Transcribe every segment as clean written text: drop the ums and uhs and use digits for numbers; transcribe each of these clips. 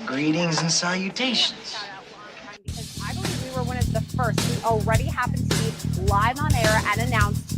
Greetings and salutations. Because I believe we were one of the first. We already happened to be live on air and announced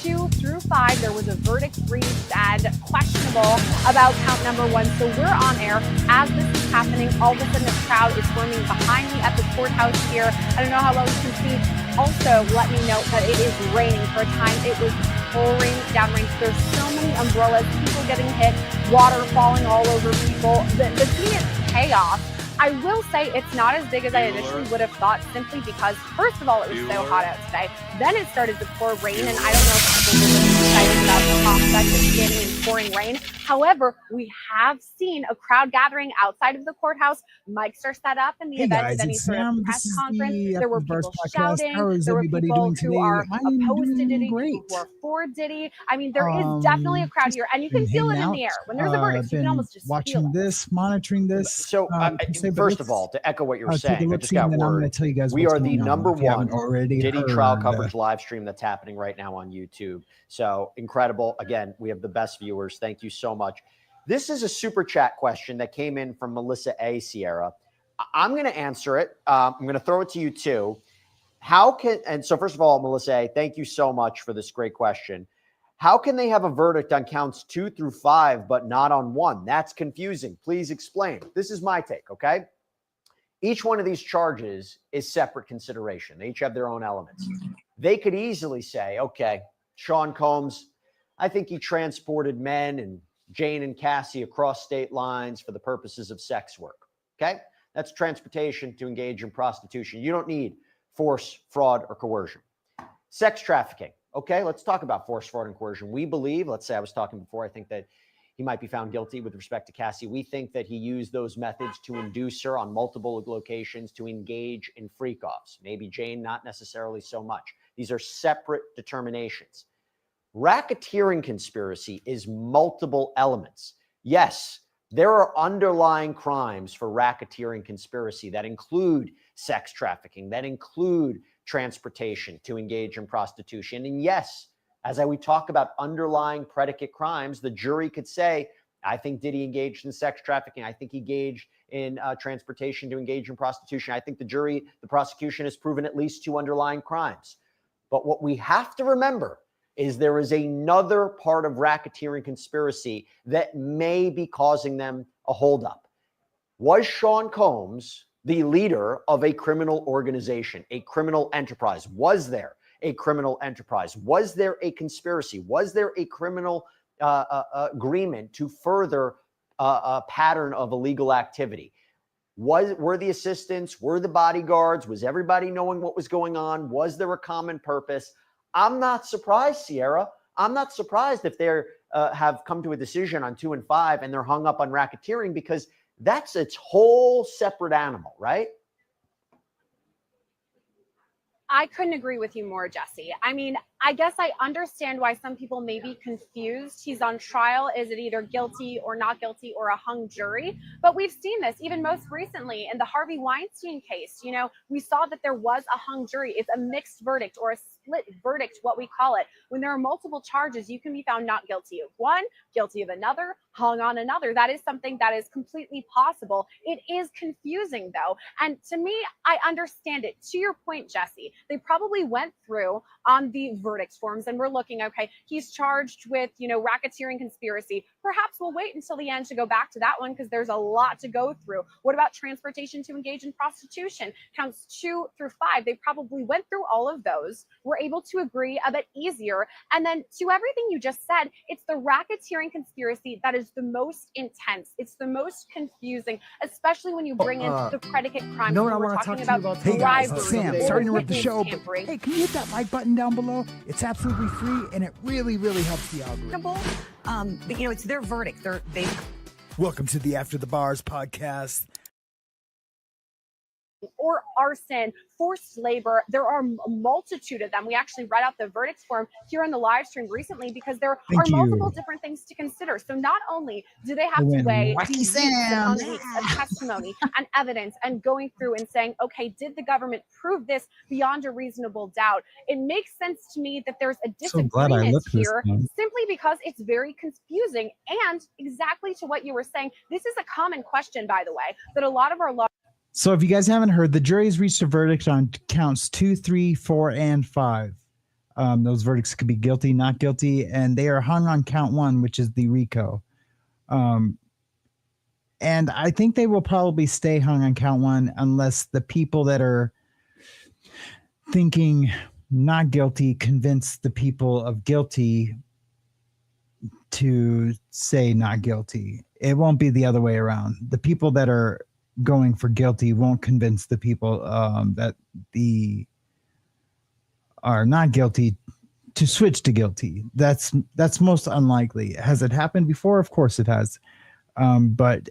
2 through 5. There was a verdict reached and questionable about count number 1. So we're on air as this is happening. All of a sudden, the crowd is forming behind me at the courthouse here. I don't know how well you can see. Also, let me note that it is raining. For a time, it was pouring down rain. There's so many umbrellas, people getting hit, water falling all over people. The scene is chaos. I will say it's not as big as I initially would have thought, simply because, first of all, it was so hot out today. Then it started to pour rain, and I don't know if people were really excited about the prospect of standing in pouring rain. However, we have seen a crowd gathering outside of the courthouse. Mics are set up in the event of any sort of press conference. There were people shouting. There were people who are opposed to Diddy, people who are for Diddy. I mean, there is definitely a crowd here, and you can feel it in the air. When there's a verdict, you can almost just watching this, monitoring this. So, first of all, to echo what you're saying, I just got word. We are the number one Diddy trial coverage live stream that's happening right now on YouTube. So incredible. Again, we have the best viewers. Thank you so much. This is a super chat question that came in from Melissa A. Sierra. I'm going to answer it. I'm going to throw it to you too. So first of all, Melissa A., thank you so much for this great question. How can they have a verdict on counts 2 through 5, but not on 1? That's confusing. Please explain. This is my take, okay? Each one of these charges is separate consideration. They each have their own elements. They could easily say, okay, Sean Combs, I think he transported men and Jane and Cassie across state lines for the purposes of sex work. Okay? That's transportation to engage in prostitution. You don't need force, fraud, or coercion. Sex trafficking. Okay, let's talk about force, fraud, and coercion. We believe, let's say I was talking before, I think that he might be found guilty with respect to Cassie. We think that he used those methods to induce her on multiple locations to engage in freak-offs. Maybe Jane, not necessarily so much. These are separate determinations. Racketeering conspiracy is multiple elements. Yes, there are underlying crimes for racketeering conspiracy that include sex trafficking, that include transportation to engage in prostitution. And yes, as we talk about underlying predicate crimes, the jury could say, I think Diddy engaged in sex trafficking. I think he engaged in transportation to engage in prostitution. I think the prosecution has proven at least 2 underlying crimes. But what we have to remember is there is another part of racketeering conspiracy that may be causing them a holdup. Was Sean Combs the leader of a criminal organization, a criminal enterprise? Was there a criminal enterprise? Was there a conspiracy? Was there a criminal agreement to further a pattern of illegal activity? Were the assistants, were the bodyguards, was everybody knowing what was going on? Was there a common purpose? I'm not surprised, Sierra. I'm not surprised if they have come to a decision on 2 and 5 and they're hung up on racketeering, because that's its whole separate animal, right? I couldn't agree with you more, Jesse. I mean, I guess I understand why some people may be confused. He's on trial. Is it either guilty or not guilty or a hung jury? But we've seen this even most recently in the Harvey Weinstein case. You know, we saw that there was a hung jury. It's a mixed verdict or a split verdict, what we call it. When there are multiple charges, you can be found not guilty of one, guilty of another, hung on another. That is something that is completely possible. It is confusing, though. And to me, I understand it. To your point, Jesse, they probably went through on the verdict forms and we're looking, okay, he's charged with, racketeering conspiracy. Perhaps we'll wait until the end to go back to that one because there's a lot to go through. What about transportation to engage in prostitution? Counts 2 through 5. They probably went through all of those, were able to agree a bit easier. And then to everything you just said, it's the racketeering conspiracy that is the most intense. It's the most confusing, especially when you bring in the predicate crimes. No, I want to talk to you about. Hey guys, it's Sam. Sorry to interrupt the show, but hey, can you hit that like button down below? It's absolutely free, and it really, really helps the algorithm. But it's their verdict. They. Welcome to the After the Bars podcast. or arson, forced labor. There are a multitude of them. We actually read out the verdicts form here on the live stream recently because there are multiple different things to consider. So not only do they have to weigh these weeks upon weeks of testimony and evidence and going through and saying, okay, did the government prove this beyond a reasonable doubt? It makes sense to me that there's a disagreement here simply because it's very confusing. And exactly to what you were saying, this is a common question, by the way, that a lot of our law. So if you guys haven't heard, the jury has reached a verdict on counts 2, 3, 4, and 5. Those verdicts could be guilty, not guilty, and they are hung on count 1, which is the RICO. And I think they will probably stay hung on count 1 unless the people that are thinking not guilty convince the people of guilty to say not guilty. It won't be the other way around. The people that are going for guilty won't convince the people that are not guilty to switch to guilty. That's most unlikely. Has it happened before? Of course it has. But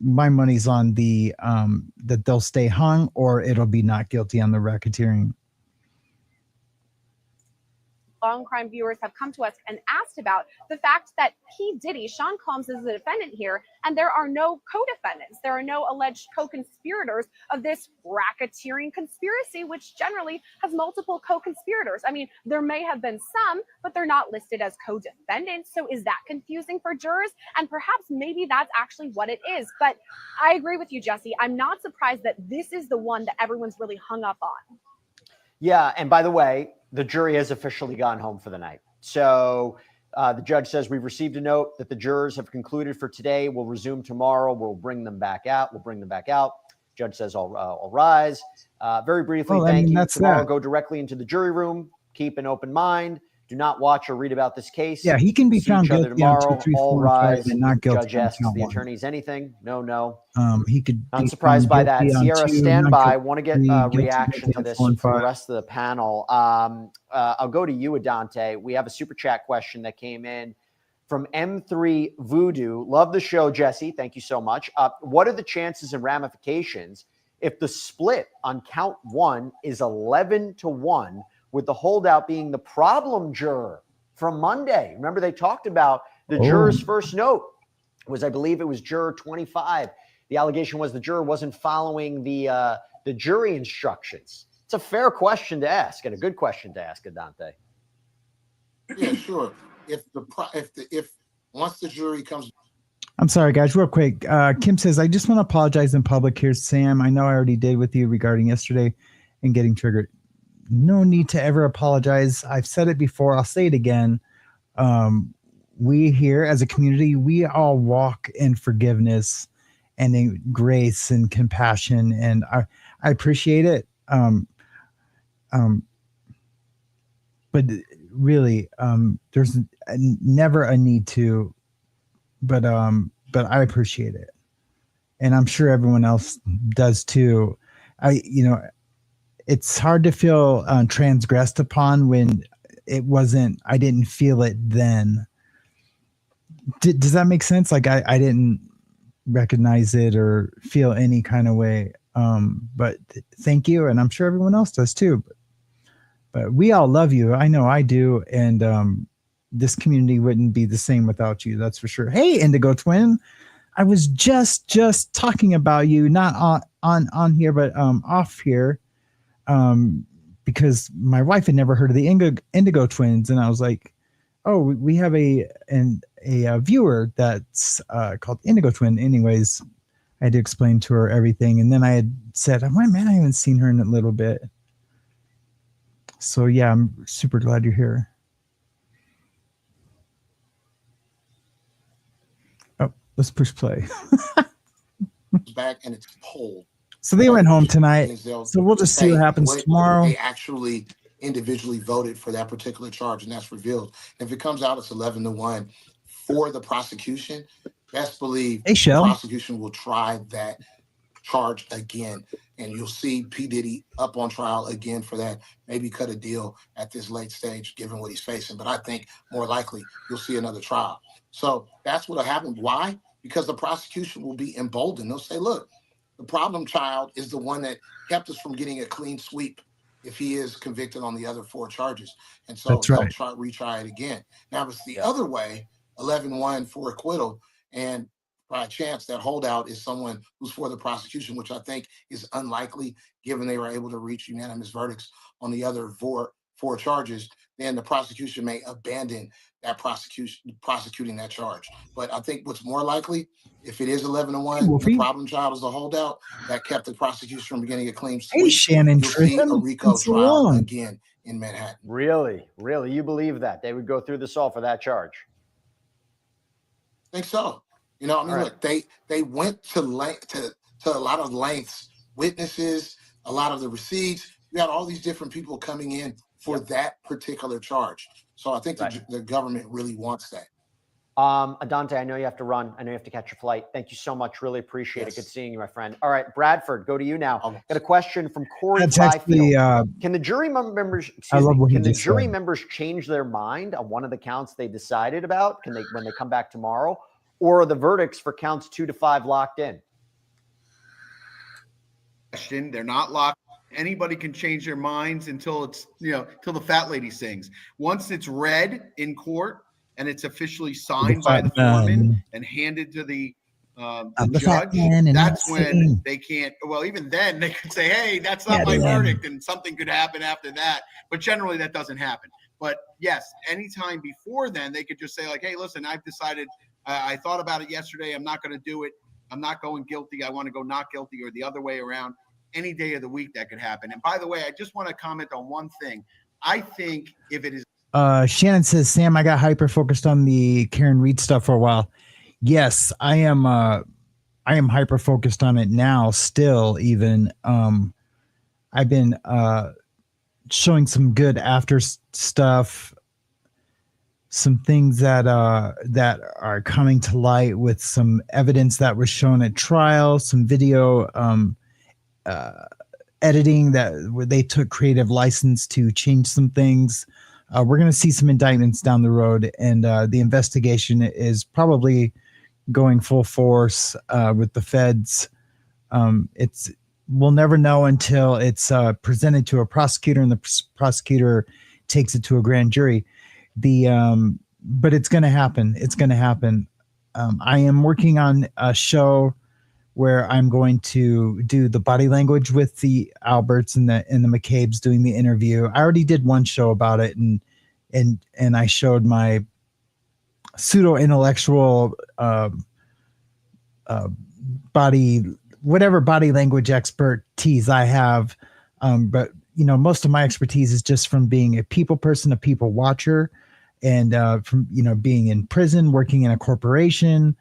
my money's on that they'll stay hung or it'll be not guilty on the racketeering. Long crime viewers have come to us and asked about the fact that P. Diddy, Sean Combs, is the defendant here, and there are no co-defendants. There are no alleged co-conspirators of this racketeering conspiracy, which generally has multiple co-conspirators. I mean, there may have been some, but they're not listed as co-defendants. So is that confusing for jurors? And perhaps maybe that's actually what it is. But I agree with you, Jesse. I'm not surprised that this is the one that everyone's really hung up on. Yeah, and by the way, the jury has officially gone home for the night. So the judge says, we've received a note that the jurors have concluded for today. We'll resume tomorrow. We'll bring them back out. Judge says, I'll rise. Very briefly, thank you. Tomorrow, go directly into the jury room. Keep an open mind. Do not watch or read about this case. Yeah, he can be found guilty tomorrow. On 2, 3, 4, all rise. And not guilty. Judge asks the attorneys anything. No. He could. I'm surprised by that. Sierra, stand by. I want to get a reaction to this from the rest of the panel. I'll go to you, Adante. We have a super chat question that came in from M3 Voodoo. Love the show, Jesse. Thank you so much. What are the chances and ramifications if the split on count 1 is 11-1? With the holdout being the problem juror from Monday. Remember, they talked about the juror's first note was, I believe it was juror 25. The allegation was the juror wasn't following the jury instructions. It's a fair question to ask and a good question to ask, Adante. Yeah, sure. If once the jury comes. I'm sorry, guys, real quick. Kim says, I just want to apologize in public. Here's Sam. I know I already did with you regarding yesterday and getting triggered. No need to ever apologize. I've said it before. I'll say it again. We here as a community, we all walk in forgiveness and in grace and compassion. And I appreciate it. But really, there's never a need to, but I appreciate it. And I'm sure everyone else does too. It's hard to feel transgressed upon when I didn't feel it then. Does that make sense? Like I didn't recognize it or feel any kind of way. But thank you. And I'm sure everyone else does too. But we all love you. I know I do. And this community wouldn't be the same without you. That's for sure. Hey, Indigo Twin. I was just talking about you, not on here, but off here. Because my wife had never heard of the Indigo Twins, and I was like, "Oh, we have a viewer that's called Indigo Twin." Anyways, I had to explain to her everything, and then I had said, "Oh man, I haven't seen her in a little bit." So yeah, I'm super glad you're here. Oh, let's push play. Back and it's pulled. So they went home tonight. So we'll just see what happens tomorrow. They actually individually voted for that particular charge, and that's revealed. And if it comes out it's 11-1 for the prosecution, best believe the prosecution will try that charge again. And you'll see P. Diddy up on trial again for that. Maybe cut a deal at this late stage, given what he's facing. But I think more likely you'll see another trial. So that's what'll happen. Why? Because the prosecution will be emboldened. They'll say, look, The problem child is the one that kept us from getting a clean sweep if he is convicted on the other 4 charges. And so they'll retry it again. Now, if it's the other way, 11-1 for acquittal, and by chance that holdout is someone who's for the prosecution, which I think is unlikely given they were able to reach unanimous verdicts on the other four charges, then the prosecution may abandon that prosecuting that charge. But I think what's more likely, if it is 11-1, the problem child is the holdout that kept the prosecution from getting a clean sweep. Hey, Shannon, you'll see a RICO trial again in Manhattan. Really? You believe that they would go through this all for that charge? I think so. You know, I mean, look, they went to a lot of lengths, witnesses, a lot of the receipts. You got all these different people coming in for that particular charge. So I think the government really wants that. Adante, I know you have to run. I know you have to catch your flight. Thank you so much. Really appreciate it. Good seeing you, my friend. All right, Bradford, go to you now. Got a question from Corey Byfield. Can the jury members, members change their mind on one of the counts they decided about? Can they, when they come back tomorrow? Or are the verdicts for counts 2 to 5 locked in? They're not locked. Anybody can change their minds until it's, till the fat lady sings. Once it's read in court and it's officially signed by the foreman and handed to the judge, that's when they can't. Well, even then they could say, "Hey, that's not my verdict," and something could happen after that. But generally, that doesn't happen. But yes, anytime before then, they could just say, like, "Hey, listen, I've decided. I thought about it yesterday. I'm not going to do it. I'm not going guilty. I want to go not guilty," or the other way around. Any day of the week that could happen. And by the way, I just want to comment on one thing. I think if it is Shannon says, Sam, I got hyper focused on the Karen Reed stuff for a while. Yes, I am hyper focused on it now still. Even I've been showing some good after stuff, some things that are coming to light with some evidence that was shown at trial, some video editing where they took creative license to change some things. We're going to see some indictments down the road, and the investigation is probably going full force with the feds. We'll never know until it's presented to a prosecutor and the prosecutor takes it to a grand jury. But it's going to happen. It's going to happen. I am working on a show where I'm going to do the body language with the Alberts and the McCabe's doing the interview. I already did one show about it, and I showed my pseudo intellectual whatever body language expertise I have. But most of my expertise is just from being a people person, a people watcher, and from being in prison, working in a corporation.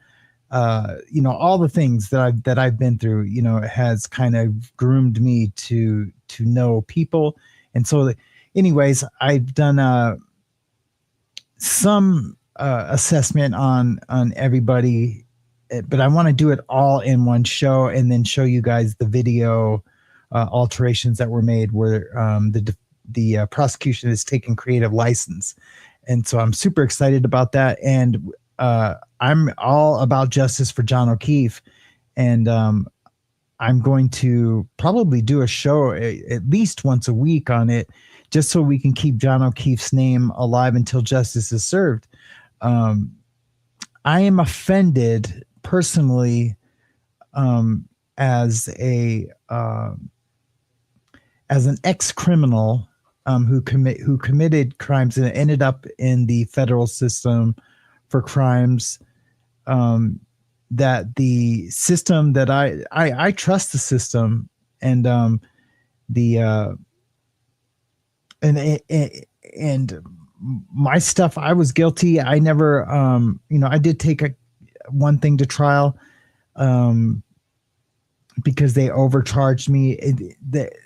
All the things that I've been through, has kind of groomed me to know people. And so anyways, I've done some assessment on everybody, but I want to do it all in one show and then show you guys the video alterations that were made where the prosecution has taken creative license. And so I'm super excited about that. And I'm all about justice for John O'Keefe, and I'm going to probably do a show at least once a week on it, just so we can keep John O'Keefe's name alive until justice is served. I am offended personally as an ex-criminal who committed crimes and ended up in the federal system for crimes, that the system that I trust the system, and and my stuff, I was guilty. I never, I did take one thing to trial because they overcharged me.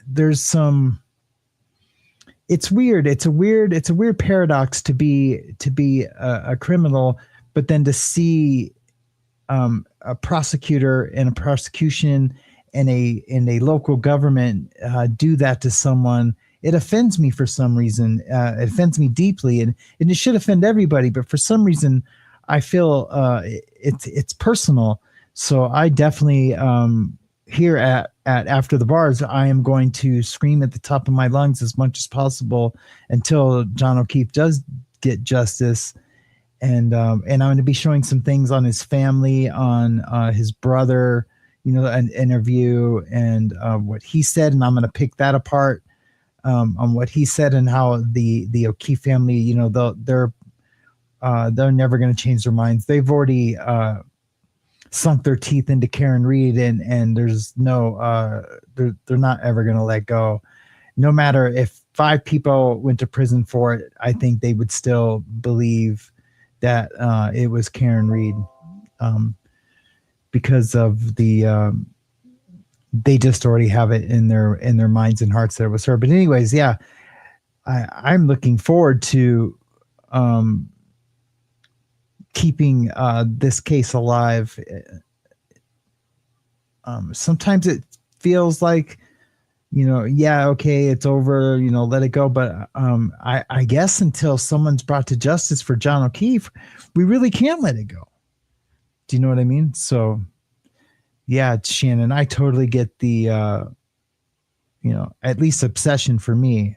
There's some. It's weird. It's a weird paradox to be a criminal, but then to see a prosecutor and a prosecution and a local government do that to someone. It offends me for some reason. It offends me deeply, and it should offend everybody. But for some reason, I feel it's personal. So I definitely here at After the Bars, I am going to scream at the top of my lungs as much as possible until John O'Keefe does get justice. And I'm going to be showing some things on his family, on his brother, an interview and what he said. And I'm going to pick that apart on what he said and how the O'Keefe family, they're never going to change their minds. They've already sunk their teeth into Karen Reed, and there's no they're not ever going to let go. No matter if 5 people went to prison for it, I think they would still believe that it was Karen Reed, because of the they just already have it in their minds and hearts that it was her. But anyways, yeah, I'm looking forward to keeping this case alive. Sometimes it feels like, yeah, okay, it's over, let it go. But I guess until someone's brought to justice for John O'Keefe, we really can't let it go. Do you know what I mean? So, yeah, Shannon, I totally get the, at least obsession for me.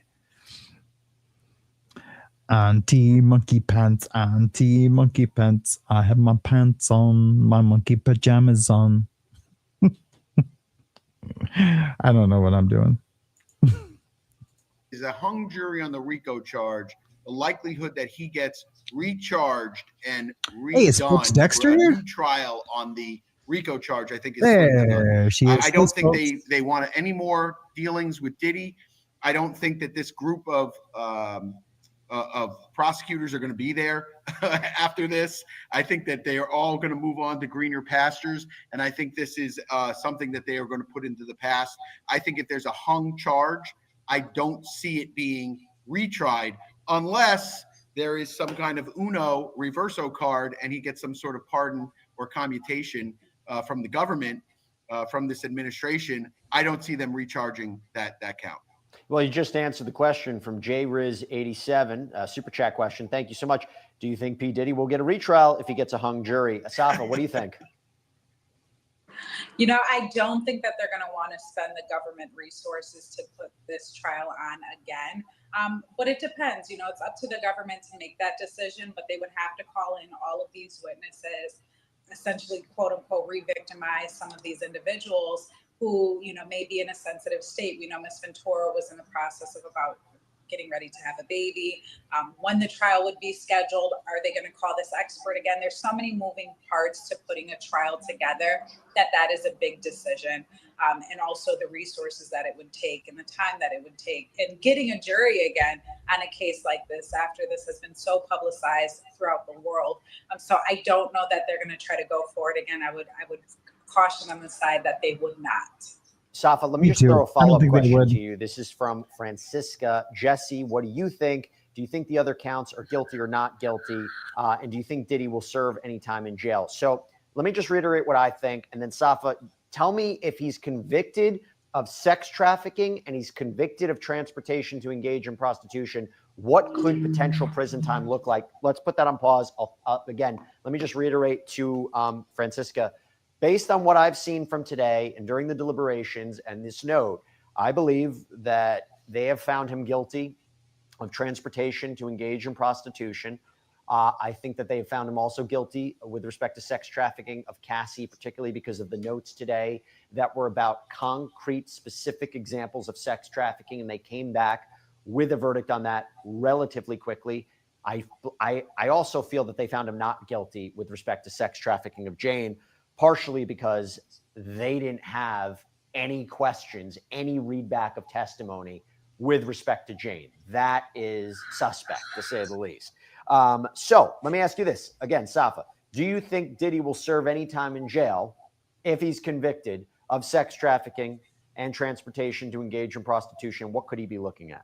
Auntie monkey pants, auntie monkey pants. I have my pants on, my monkey pajamas on. I don't know what I'm doing. Is a hung jury on the RICO charge, the likelihood that he gets recharged and redone. Hey, is Folks Dexter here? New trial on the RICO charge, I think is there she is. I don't think they want any more dealings with Diddy. I don't think that this group of prosecutors are going to be there after this. I think that they are all going to move on to greener pastures, and I think this is something that they are going to put into the past. I think if there's a hung charge, I don't see it being retried unless there is some kind of Uno reverso card and he gets some sort of pardon or commutation from the government, from this administration. I don't see them recharging that count. Well, you just answered the question from JRiz87, super chat question. Thank you so much. Do you think P. Diddy will get a retrial if he gets a hung jury? Asafa, what do you think? I don't think that they're going to want to spend the government resources to put this trial on again. But it depends. It's up to the government to make that decision, but they would have to call in all of these witnesses, essentially, quote unquote, re-victimize some of these individuals who, may be in a sensitive state. We know Ms. Ventura was in the process of about getting ready to have a baby. When the trial would be scheduled, are they going to call this expert again? There's so many moving parts to putting a trial together that is a big decision. And also the resources that it would take and the time that it would take, and getting a jury again on a case like this after this has been so publicized throughout the world. So I don't know that they're going to try to go for it again. I would caution on the side that they would not. Safa, let me just throw a follow-up question to you. This is from Francisca. Jesse, what do you think? Do you think the other counts are guilty or not guilty? And do you think Diddy will serve any time in jail? So let me just reiterate what I think. And then Safa, tell me if he's convicted of sex trafficking and he's convicted of transportation to engage in prostitution, what could potential prison time look like? Let's put that on pause. Again, let me just reiterate to Francisca. Based on what I've seen from today and during the deliberations and this note, I believe that they have found him guilty of transportation to engage in prostitution. I think that they have found him also guilty with respect to sex trafficking of Cassie, particularly because of the notes today that were about concrete, specific examples of sex trafficking, and they came back with a verdict on that relatively quickly. I also feel that they found him not guilty with respect to sex trafficking of Jane, partially because they didn't have any questions, any readback of testimony with respect to Jane. That is suspect, to say the least. So let me ask you this. Again, Safa, do you think Diddy will serve any time in jail if he's convicted of sex trafficking and transportation to engage in prostitution? What could he be looking at?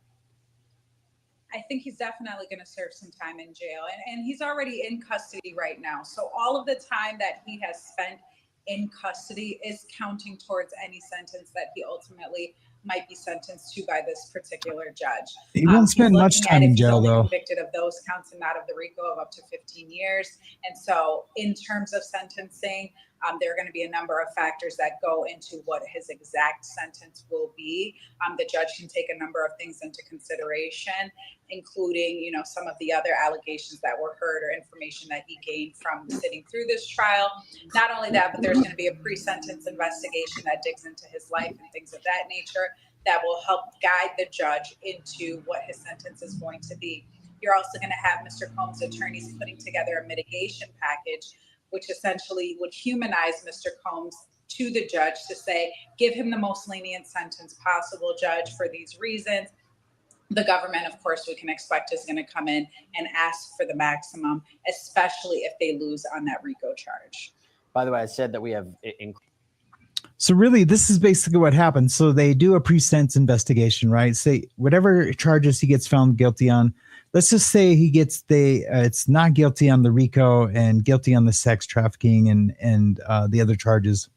I think he's definitely going to serve some time in jail. And he's already in custody right now. So all of the time that he has spent in custody is counting towards any sentence that he ultimately might be sentenced to by this particular judge. He won't spend much time in jail, though. Convicted of those counts and not of the RICO of up to 15 years. And so in terms of sentencing, There are going to be a number of factors that go into what his exact sentence will be. The judge can take a number of things into consideration, including, you know, some of the other allegations that were heard or information that he gained from sitting through this trial. Not only that, but there's going to be a pre-sentence investigation that digs into his life and things of that nature that will help guide the judge into what his sentence is going to be. You're also going to have Mr. Combs' attorneys putting together a mitigation package, which essentially would humanize Mr. Combs to the judge to say, give him the most lenient sentence possible, judge, for these reasons. The government, of course, we can expect is going to come in and ask for the maximum, especially if they lose on that RICO charge. By the way, I said that we have... So really, this is basically what happens. So they do a pre-sentence investigation, right? Say whatever charges he gets found guilty on. Let's just say he gets it's not guilty on the RICO and guilty on the sex trafficking and the other charges.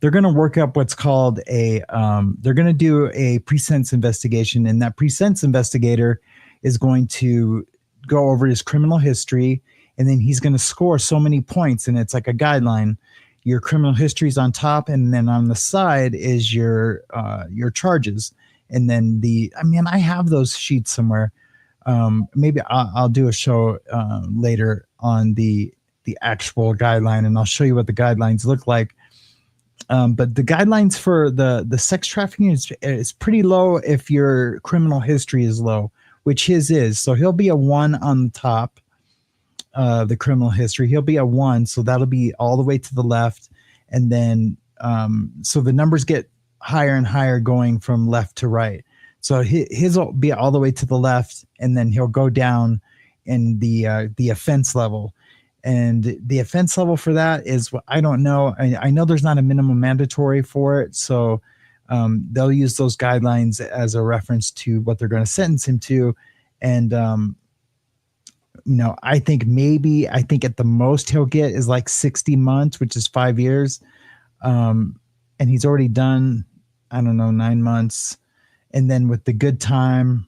They're going to work up what's called they're going to do a pre-sentence investigation, and that pre-sentence investigator is going to go over his criminal history, and then he's going to score so many points, and it's like a guideline. Your criminal history is on top, and then on the side is your charges. And then I have those sheets somewhere. Maybe I'll do a show later on the actual guideline, and I'll show you what the guidelines look like. But the guidelines for the sex trafficking is pretty low if your criminal history is low, which his is. So he'll be a 1 on the top. The criminal history, he'll be a 1, so that'll be all the way to the left, and then so the numbers get higher and higher going from left to right. So his will be all the way to the left, and then he'll go down in the offense level, and the offense level for that is, I don't know. I know there's not a minimum mandatory for it, so they'll use those guidelines as a reference to what they're going to sentence him to, and you know, I think at the most he'll get is like 60 months, which is 5 years. And he's already done, I don't know, 9 months. And then with the good time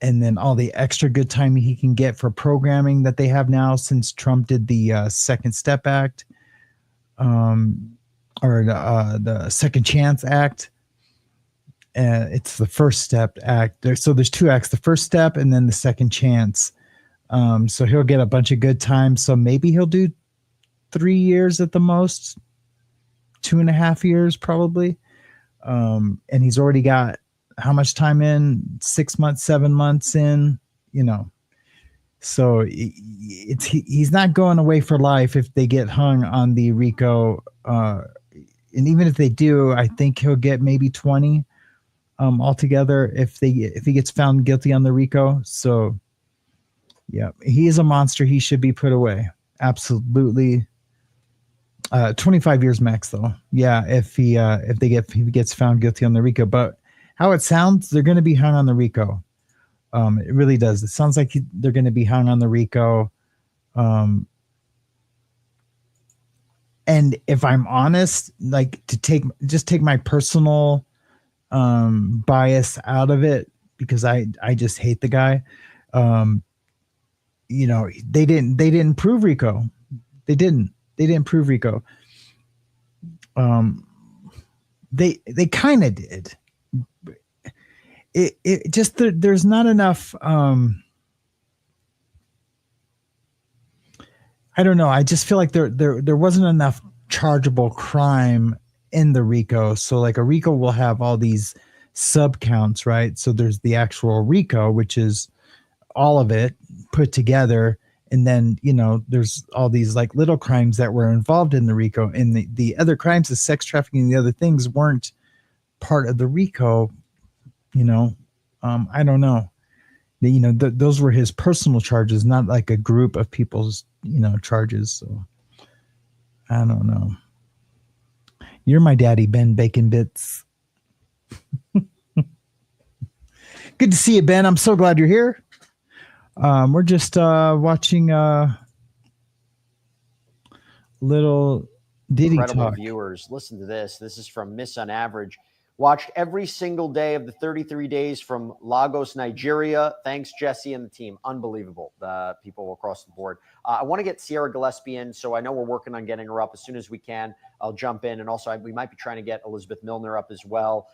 and then all the extra good time he can get for programming that they have now since Trump did the Second Step Act, or the Second Chance Act. It's the First Step Act. So there's 2 acts, the First Step and then the Second Chance. So he'll get a bunch of good time. So maybe he'll do 3 years at the most, 2.5 years probably. And he's already got how much time in? 6 months, 7 months in, you know. So he's not going away for life if they get hung on the RICO. And even if they do, I think he'll get maybe 20 altogether if he gets found guilty on the RICO. So yeah, he is a monster. He should be put away. Absolutely. 25 years max though. Yeah, if he gets found guilty on the RICO. But how it sounds, they're going to be hung on the RICO. It really does. It sounds like they're going to be hung on the RICO. And if I'm honest, like to take my personal bias out of it, because I just hate the guy. You know, they didn't prove RICO. They didn't prove RICO. They kind of did. It just there's not enough. I don't know. I just feel like there wasn't enough chargeable crime in the RICO. So like a RICO will have all these sub counts, right? So there's the actual RICO, which is all of it put together, and then, you know, there's all these like little crimes that were involved in the RICO, and the other crimes, the sex trafficking and the other things, weren't part of the RICO. You know, I don't know. You know, those were his personal charges, not like a group of people's, you know, charges. So I don't know. You're my daddy, Ben Bacon Bits. Good to see you, Ben. I'm so glad you're here. We're just watching little Diddy Incredible talk. Viewers, listen to this. This is from Miss on Average. Watched every single day of the 33 days from Lagos, Nigeria. Thanks, Jesse and the team. Unbelievable. People across the board. I want to get Sierra Gillespie in, so I know we're working on getting her up as soon as we can. I'll jump in. And also, we might be trying to get Elizabeth Milner up as well.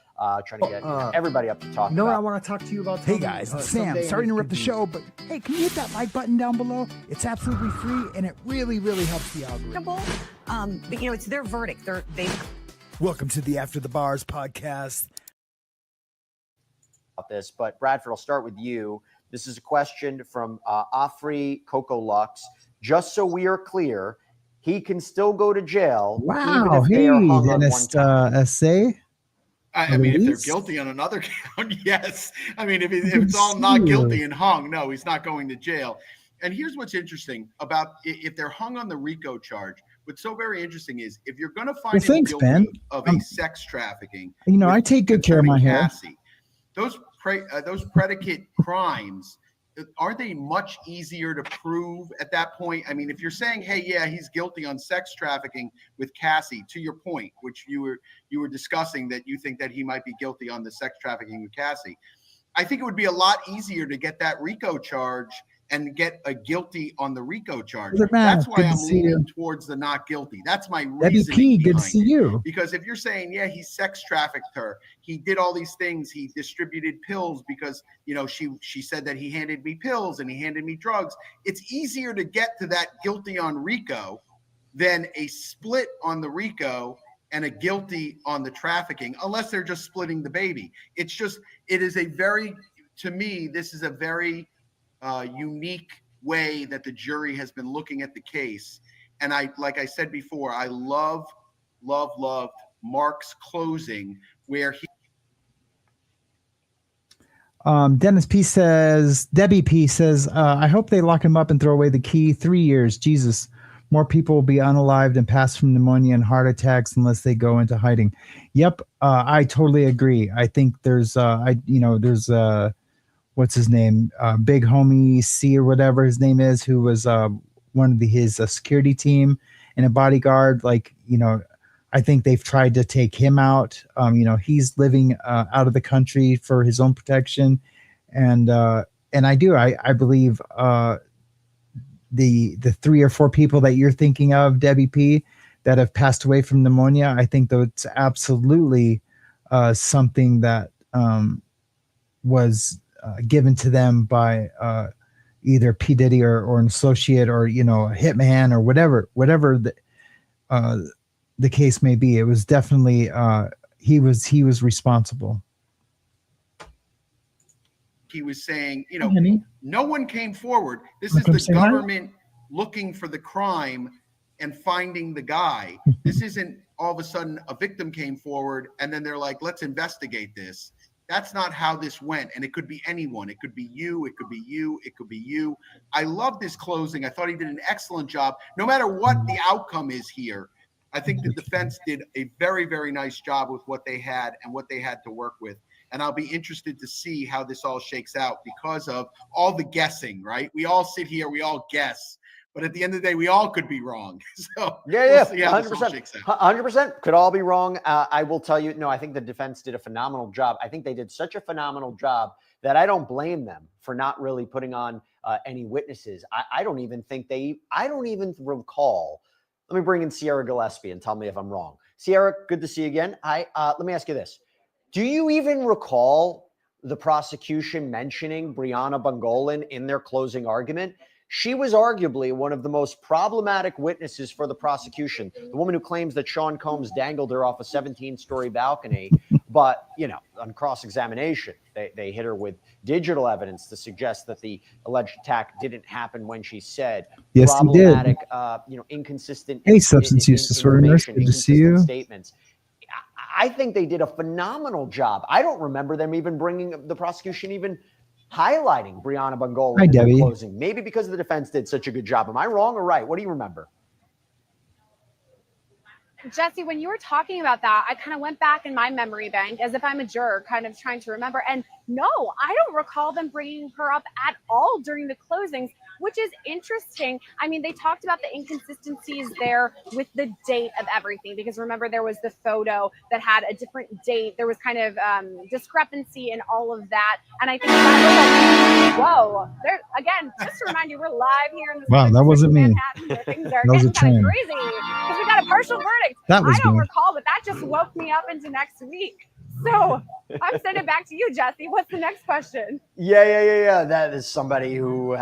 Trying to get everybody up to talk about. I want to talk to you about. Hey, guys, it's Sam. Sorry to interrupt the show, but hey, can you hit that like button down below? It's absolutely free, and it really, really helps the algorithm. But, you know, it's their verdict. They. Welcome to the After the Bars podcast. About this, but Bradford, I'll start with you. This is a question from Afri Coco Lux. Just so we are clear, he can still go to jail. Wow, even if they are hung Dennis on I mean, if they're guilty on another count, yes. I mean, if it's all not guilty and hung, no, he's not going to jail. And here's what's interesting about if they're hung on the RICO charge. What's so very interesting is if you're going to find him guilty of a sex trafficking, you know, I take good care of my hair. Those predicate crimes, aren't they much easier to prove at that point? I mean, if you're saying, hey, yeah, he's guilty on sex trafficking with Cassie, to your point, which you were discussing, that you think that he might be guilty on the sex trafficking with Cassie, I think it would be a lot easier to get that RICO charge and get a guilty on the RICO charge. That's why I'm leaning towards the not guilty. That's my reasoning. Good to see you. Because if you're saying, yeah, he sex trafficked her, he did all these things, he distributed pills because, you know, she said that he handed me pills and he handed me drugs. It's easier to get to that guilty on RICO than a split on the RICO and a guilty on the trafficking, unless they're just splitting the baby. To me, this is a very unique way that the jury has been looking at the case. And like I said before, I loved Mark's closing where he. Debbie P says, I hope they lock him up and throw away the key. 3 years. Jesus, more people will be unalived and pass from pneumonia and heart attacks unless they go into hiding. Yep. I totally agree. I think there's what's his name? Big Homie C or whatever his name is, who was one of his security team and a bodyguard. Like, you know, I think they've tried to take him out. You know, he's living out of the country for his own protection. And I believe the 3 or 4 people that you're thinking of, Debbie P, that have passed away from pneumonia, I think that's absolutely something that was given to them by either P. Diddy or an associate or, you know, a hitman or whatever the case may be. It was definitely he was responsible. He was saying, you know, no one came forward. This is the government looking for the crime and finding the guy. This isn't all of a sudden a victim came forward and then they're like, let's investigate this. That's not how this went. And it could be anyone. It could be you. It could be you. It could be you. I love this closing. I thought he did an excellent job. No matter what the outcome is here, I think the defense did a very, very nice job with what they had and what they had to work with. And I'll be interested to see how this all shakes out because of all the guessing, right? We all sit here, we all guess. But at the end of the day, we all could be wrong. So we'll see how 100%, this all shakes out. 100% could all be wrong. I will tell you, no, I think the defense did a phenomenal job. I think they did such a phenomenal job that I don't blame them for not really putting on any witnesses. I don't even recall. Let me bring in Sierra Gillespie and tell me if I'm wrong. Sierra, good to see you again. Let me ask you this. Do you even recall the prosecution mentioning Brianna Bungolan in their closing argument? She was arguably one of the most problematic witnesses for the prosecution, the woman who claims that Sean Combs dangled her off a 17-story balcony. But, you know, on cross-examination, they hit her with digital evidence to suggest that the alleged attack didn't happen when she said. Yes, problematic, inconsistent. Hey, substance use disorder nurse, good to see you. Statements. I think they did a phenomenal job. I don't remember them even bringing the prosecution even highlighting Brianna Bungolan in the closing. Maybe because the defense did such a good job. Am I wrong or right? What do you remember? Jesse, when you were talking about that, I kind of went back in my memory bank as if I'm a juror, kind of trying to remember. And no, I don't recall them bringing her up at all during the closings, which is interesting. I mean, they talked about the inconsistencies there with the date of everything, because remember, there was the photo that had a different date. There was kind of discrepancy in all of that. And I think that was like, whoa, there again, just to remind you, we're live here in the wow, that wasn't me. Manhattan, where things are that was getting a kind of train. crazy because we got a partial verdict. That was I don't good. recall, but that just woke me up into next week. So I'm sending it back to you, Jesse. What's the next question? Yeah. That is somebody who,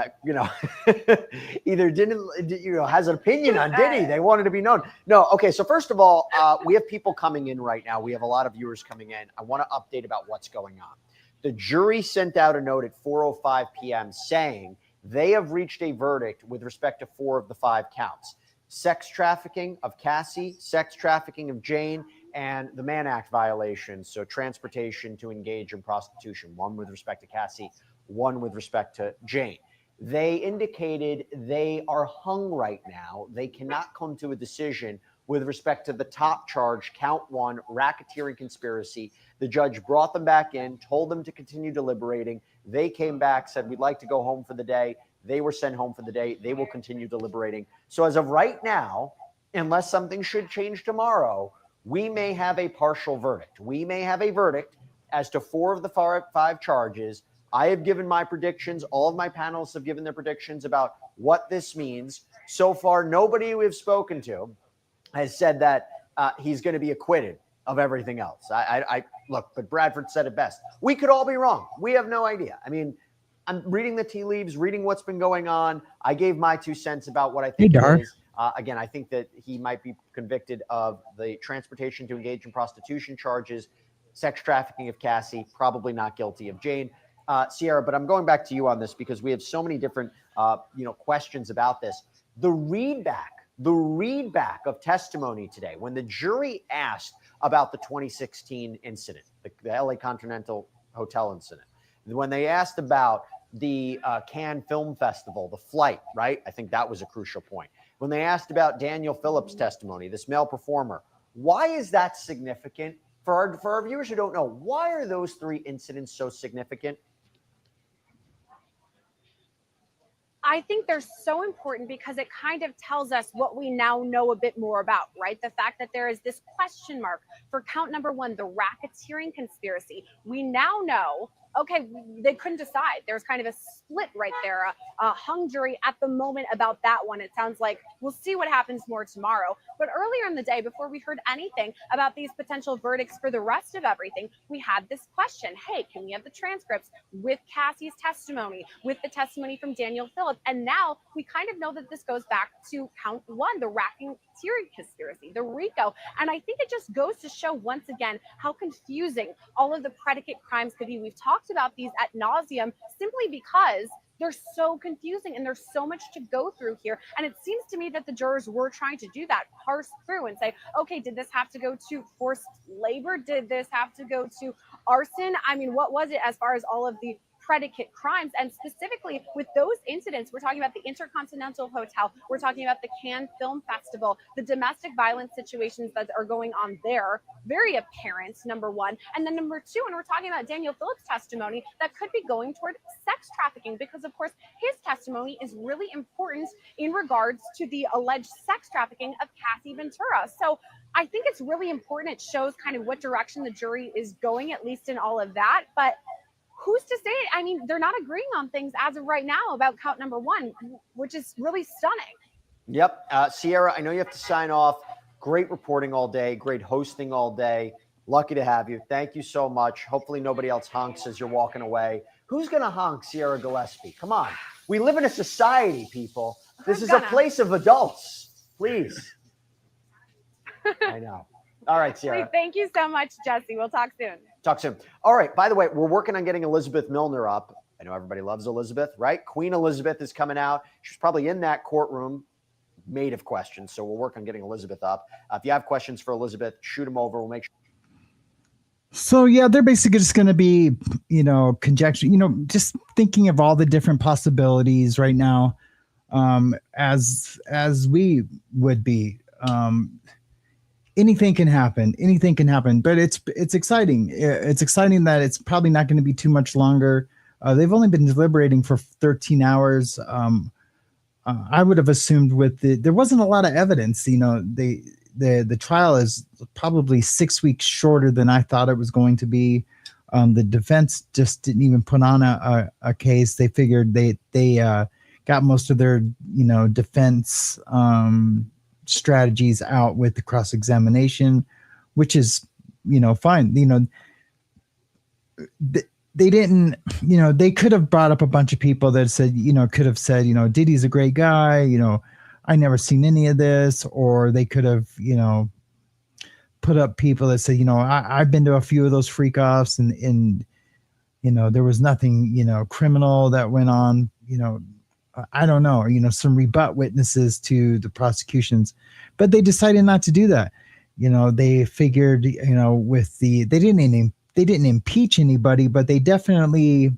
either didn't, has an opinion on Diddy. They wanted to be known. No. Okay. So first of all, we have people coming in right now. We have a lot of viewers coming in. I want to update about what's going on. The jury sent out a note at 4:05 p.m. saying they have reached a verdict with respect to 4 of the 5 counts: sex trafficking of Cassie, sex trafficking of Jane, and the Mann Act violations, so transportation to engage in prostitution, 1 with respect to Cassie, 1 with respect to Jane. They indicated they are hung right now. They cannot come to a decision with respect to the top charge, count 1, racketeering conspiracy. The judge brought them back in, told them to continue deliberating. They came back, said, we'd like to go home for the day. They were sent home for the day. They will continue deliberating. So as of right now, unless something should change tomorrow, we may have a partial verdict. We may have a verdict as to 4 of the 5 charges. I have given my predictions. All of my panelists have given their predictions about what this means. So far, nobody we've spoken to has said that he's going to be acquitted of everything else. I look, but Bradford said it best. We could all be wrong. We have no idea. I mean, I'm reading the tea leaves, reading what's been going on. I gave my 2 cents about what I think it is. Again, I think that he might be convicted of the transportation to engage in prostitution charges, sex trafficking of Cassie, probably not guilty of Jane. Sierra, but I'm going back to you on this because we have so many different, questions about this. The readback of testimony today, when the jury asked about the 2016 incident, the LA Continental Hotel incident, when they asked about the Cannes Film Festival, the flight, right? I think that was a crucial point. When they asked about Daniel Phillips' testimony, this male performer, why is that significant? For our viewers who don't know, why are those 3 incidents so significant? I think they're so important because it kind of tells us what we now know a bit more about, right? The fact that there is this question mark for count number 1, the racketeering conspiracy. We now know, okay, they couldn't decide. There's kind of a split right there, a hung jury at the moment about that one. It sounds like we'll see what happens more tomorrow. But earlier in the day, before we heard anything about these potential verdicts for the rest of everything, we had this question. Hey, can we have the transcripts with Cassie's testimony, with the testimony from Daniel Phillips? And now we kind of know that this goes back to count 1, the racketeering conspiracy, the RICO. And I think it just goes to show once again how confusing all of the predicate crimes could be. We've talked about these ad nauseum simply because they're so confusing and there's so much to go through here. And it seems to me that the jurors were trying to do that, parse through and say, okay, did this have to go to forced labor? Did this have to go to arson? I mean, what was it as far as all of the predicate crimes? And specifically with those incidents, we're talking about the Intercontinental Hotel, we're talking about the Cannes Film Festival, the domestic violence situations that are going on there, very apparent, number 1. And then number 2, when we're talking about Daniel Phillips' testimony, that could be going toward sex trafficking, because of course his testimony is really important in regards to the alleged sex trafficking of Cassie Ventura. So I think it's really important. It shows kind of what direction the jury is going, at least in all of that. But who's to say? I mean, they're not agreeing on things as of right now about count number 1, which is really stunning. Yep. Sierra, I know you have to sign off. Great reporting all day. Great hosting all day. Lucky to have you. Thank you so much. Hopefully nobody else honks as you're walking away. Who's going to honk Sierra Gillespie? Come on. We live in a society, people. This is a place of adults. Please. I know. All right, Sierra. Thank you so much, Jesse. We'll talk soon. Talk soon. All right. By the way, we're working on getting Elizabeth Milner up. I know everybody loves Elizabeth, right? Queen Elizabeth is coming out. She's probably in that courtroom made of questions. So we'll work on getting Elizabeth up. If you have questions for Elizabeth, shoot them over. We'll make sure. So, yeah, they're basically just going to be, conjecture, just thinking of all the different possibilities right now, as we would be. Anything can happen. But it's exciting. It's exciting that it's probably not going to be too much longer. They've only been deliberating for 13 hours. I would have assumed there wasn't a lot of evidence. The trial is probably 6 weeks shorter than I thought it was going to be. The defense just didn't even put on a case. They figured they got most of their defense strategies out with the cross-examination, which is fine. They didn't, they could have brought up a bunch of people that said, could have said, Diddy's a great guy, I never seen any of this. Or they could have, put up people that said, I've been to a few of those freak offs and there was nothing, criminal that went on, I don't know, some rebut witnesses to the prosecutions, but they decided not to do that. They figured, they didn't impeach anybody, but they definitely,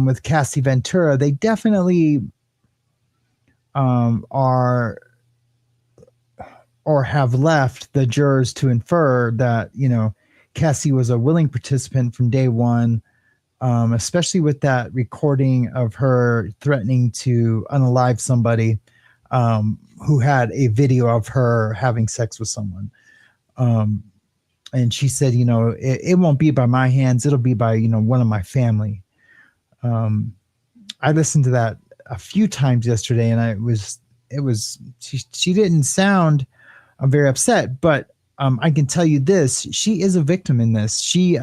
with Cassie Ventura, they definitely are or have left the jurors to infer that, Cassie was a willing participant from day one, especially with that recording of her threatening to unalive somebody who had a video of her having sex with someone. And she said, it won't be by my hands. It'll be by, one of my family. I listened to that a few times yesterday and she didn't sound very upset, but I can tell you this, she is a victim in this. She,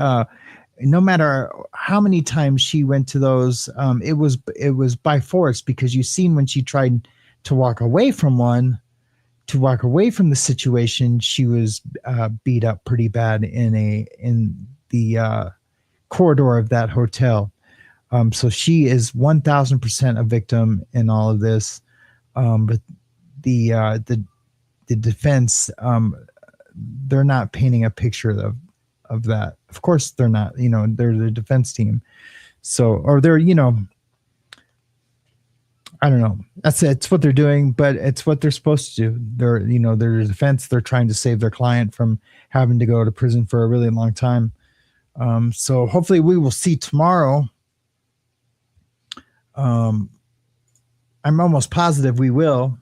no matter how many times she went to those, it was by force, because you seen when she tried to walk away from the situation, she was beat up pretty bad in the corridor of that hotel. So she is 1000% a victim in all of this. But the defense, they're not painting a picture of that. Of course they're not, they're the defense team. So, or they're, I don't know. It's what they're doing, but it's what they're supposed to do. They're defense. They're trying to save their client from having to go to prison for a really long time. So hopefully we will see tomorrow. I'm almost positive we will.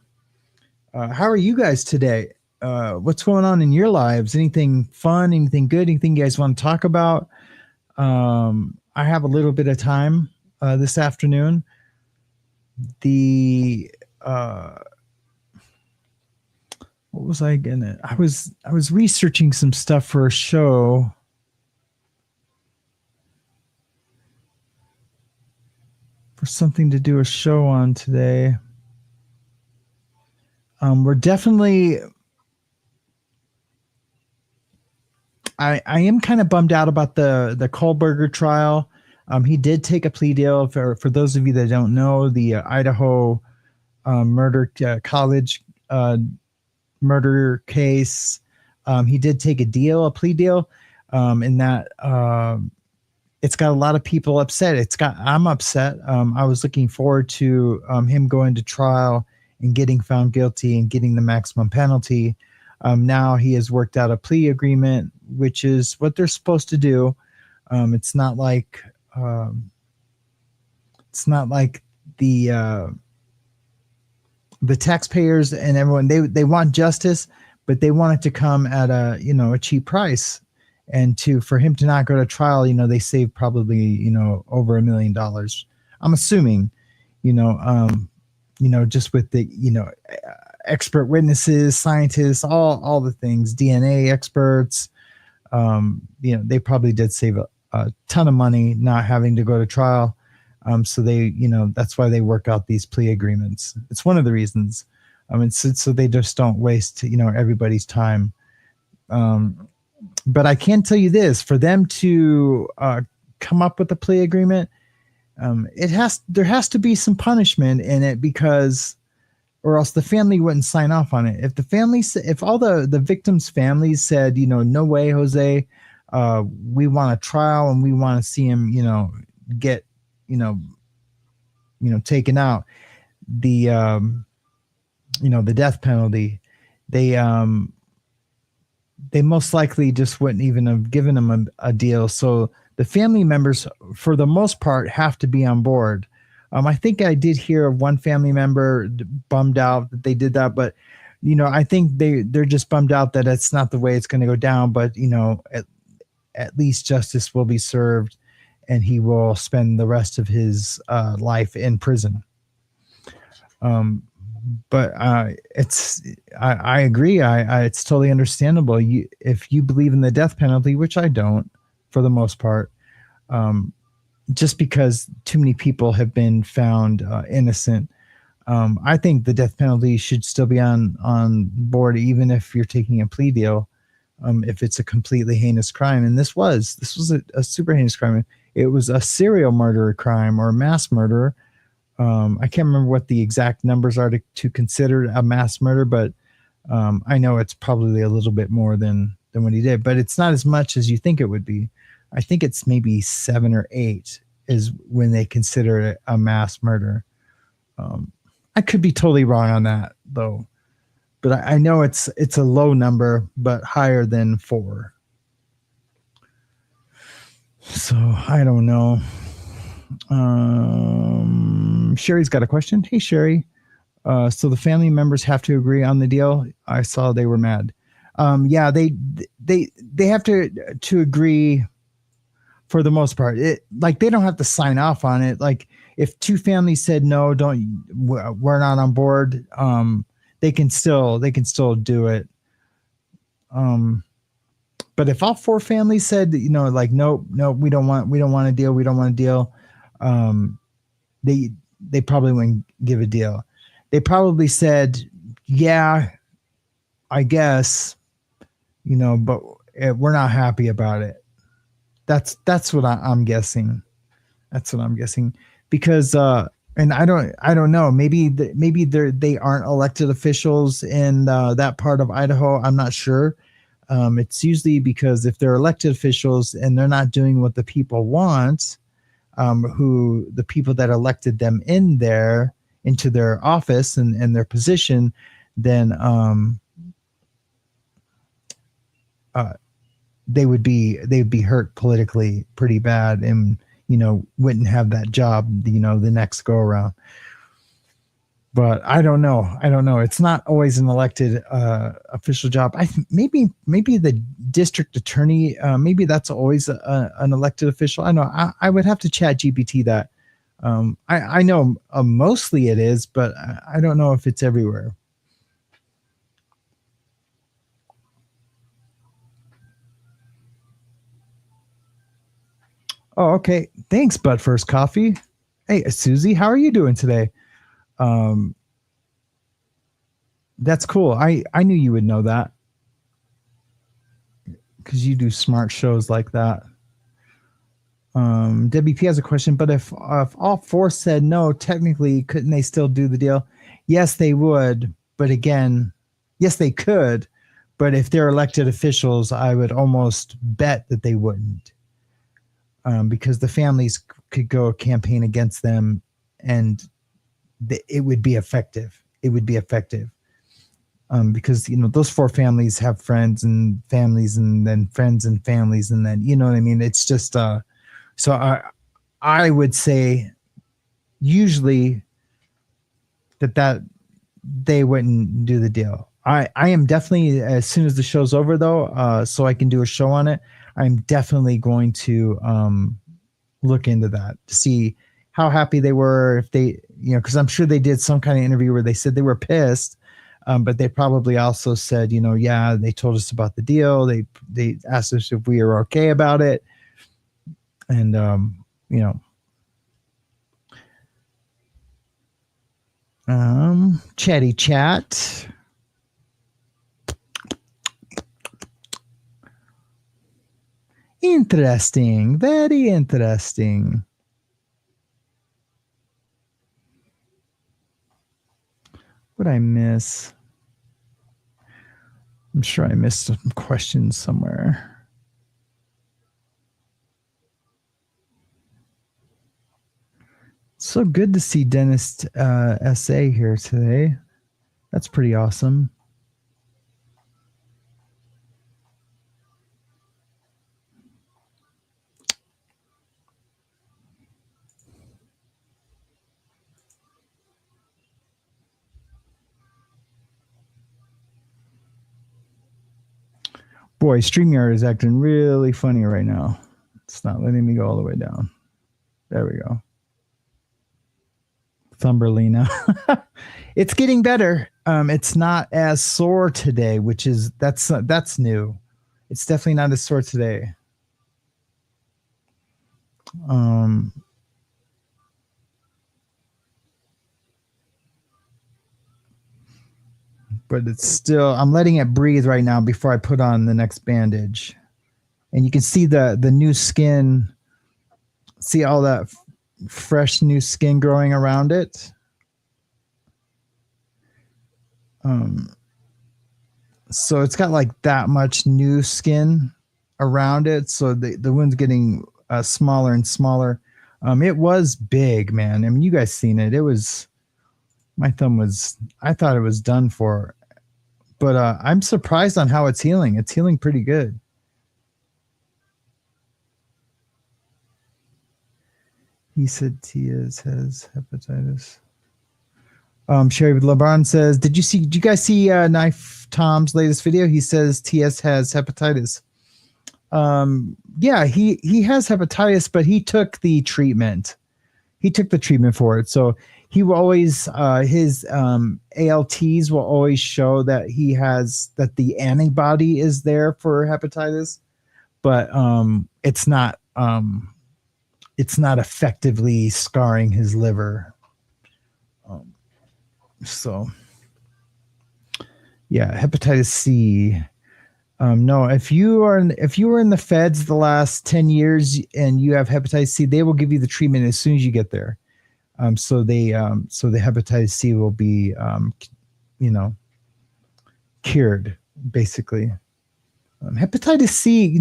How are you guys today? What's going on in your lives? Anything fun? Anything good? Anything you guys want to talk about? I have a little bit of time this afternoon. What was I gonna? I was researching some stuff for a show. For something to do a show on today. We're definitely. I am kind of bummed out about the Kohlberger trial. He did take a plea deal. For those of you that don't know, the Idaho murder college murder case, he did take a plea deal, and that it's got a lot of people upset. I'm upset. I was looking forward to him going to trial and getting found guilty and getting the maximum penalty. Now he has worked out a plea agreement, which is what they're supposed to do. It's not like the taxpayers and everyone, they want justice, but they want it to come at a cheap price. And for him to not go to trial, they saved probably, over $1 million. I'm assuming, just with the, expert witnesses, scientists, all the things, DNA experts, they probably did save a ton of money not having to go to trial. So they, that's why they work out these plea agreements. It's one of the reasons. So they just don't waste, everybody's time. But I can tell you this, for them to come up with a plea agreement, there has to be some punishment in it, because, or else the family wouldn't sign off on it. If all the victims' families said, no way, Jose, we want a trial and we want to see him, get, taken out, the death penalty, they most likely just wouldn't even have given him a deal. So the family members, for the most part, have to be on board. I think I did hear of one family member bummed out that they did that, but I think they're just bummed out that it's not the way it's going to go down. But at least justice will be served, and he will spend the rest of his life in prison. But I agree. It's totally understandable. If you believe in the death penalty, which I don't, for the most part, just because too many people have been found innocent. I think the death penalty should still be on board, even if you're taking a plea deal. If it's a completely heinous crime, and this was a super heinous crime. It was a serial murder crime or a mass murder. I can't remember what the exact numbers are to consider a mass murder, but I know it's probably a little bit more than what he did, but it's not as much as you think it would be. I think it's maybe 7 or 8 is when they consider it a mass murder. I could be totally wrong on that though, but I know it's a low number, but higher than 4. So I don't know. Sherry's got a question. Hey, Sherry. So the family members have to agree on the deal. I saw they were mad. Yeah, they have to agree for the most part. They don't have to sign off on it. Like if 2 families said no, we're not on board. They can still do it. But if all 4 families said, nope, we don't want a deal. We don't want a deal. They probably wouldn't give a deal. They probably said, yeah, I guess, but we're not happy about it. That's what I'm guessing. That's what I'm guessing because, and I don't know. Maybe they aren't elected officials in that part of Idaho. I'm not sure. It's usually because if they're elected officials and they're not doing what the people want, who the people that elected them into their office and their position, then they'd be hurt politically pretty bad and wouldn't have that job the next go around. But I don't know. It's not always an elected official job. Maybe the district attorney. Maybe that's always an elected official. I know. I would have to chat GPT that. I know mostly it is, but I don't know if it's everywhere. Oh, okay. Thanks, Bud First Coffee. Hey, Susie, how are you doing today? That's cool. I knew you would know that because you do smart shows like that. Debbie P has a question, but if all 4 said no, technically, couldn't they still do the deal? Yes, they would. But again, yes, they could. But if they're elected officials, I would almost bet that they wouldn't. Because the families could go campaign against them and it would be effective. It would be effective. Because those 4 families have friends and families and then friends and families and then what I mean. It's just so I would say usually that they wouldn't do the deal. I am definitely, as soon as the show's over though, so I can do a show on it, I'm definitely going to look into that to see how happy they were, if they because I'm sure they did some kind of interview where they said they were pissed. But they probably also said, yeah, they told us about the deal. They asked us if we were okay about it. And, chatty chat. Interesting. Very interesting. What'd I miss? I'm sure I missed some questions somewhere. So good to see Dennis SA here today. That's pretty awesome. Boy, StreamYard is acting really funny right now. It's not letting me go all the way down. There we go. Thumbelina. It's getting better. It's not as sore today, which is that's new. It's definitely not as sore today. But it's still, I'm letting it breathe right now before I put on the next bandage. And you can see the new skin. See all that fresh new skin growing around it. So it's got like that much new skin around it. So the wound's getting smaller and smaller. It was big, man. I mean, you guys seen it. It was, my thumb was, I thought it was done for. But I'm surprised on how it's healing. It's healing pretty good. He said Tia's has hepatitis. Sherry LeBron says, did you guys see Knife Tom's latest video? He says TS has hepatitis. Yeah, he has hepatitis, but he took the treatment. He took the treatment for it. So he will always, his ALTs will always show that he has, that the antibody is there for hepatitis, but it's not effectively scarring his liver. So yeah, hepatitis C. No, if you were in the feds the last 10 years and you have hepatitis C, they will give you the treatment as soon as you get there. So the hepatitis C will be, cured basically. Hepatitis C,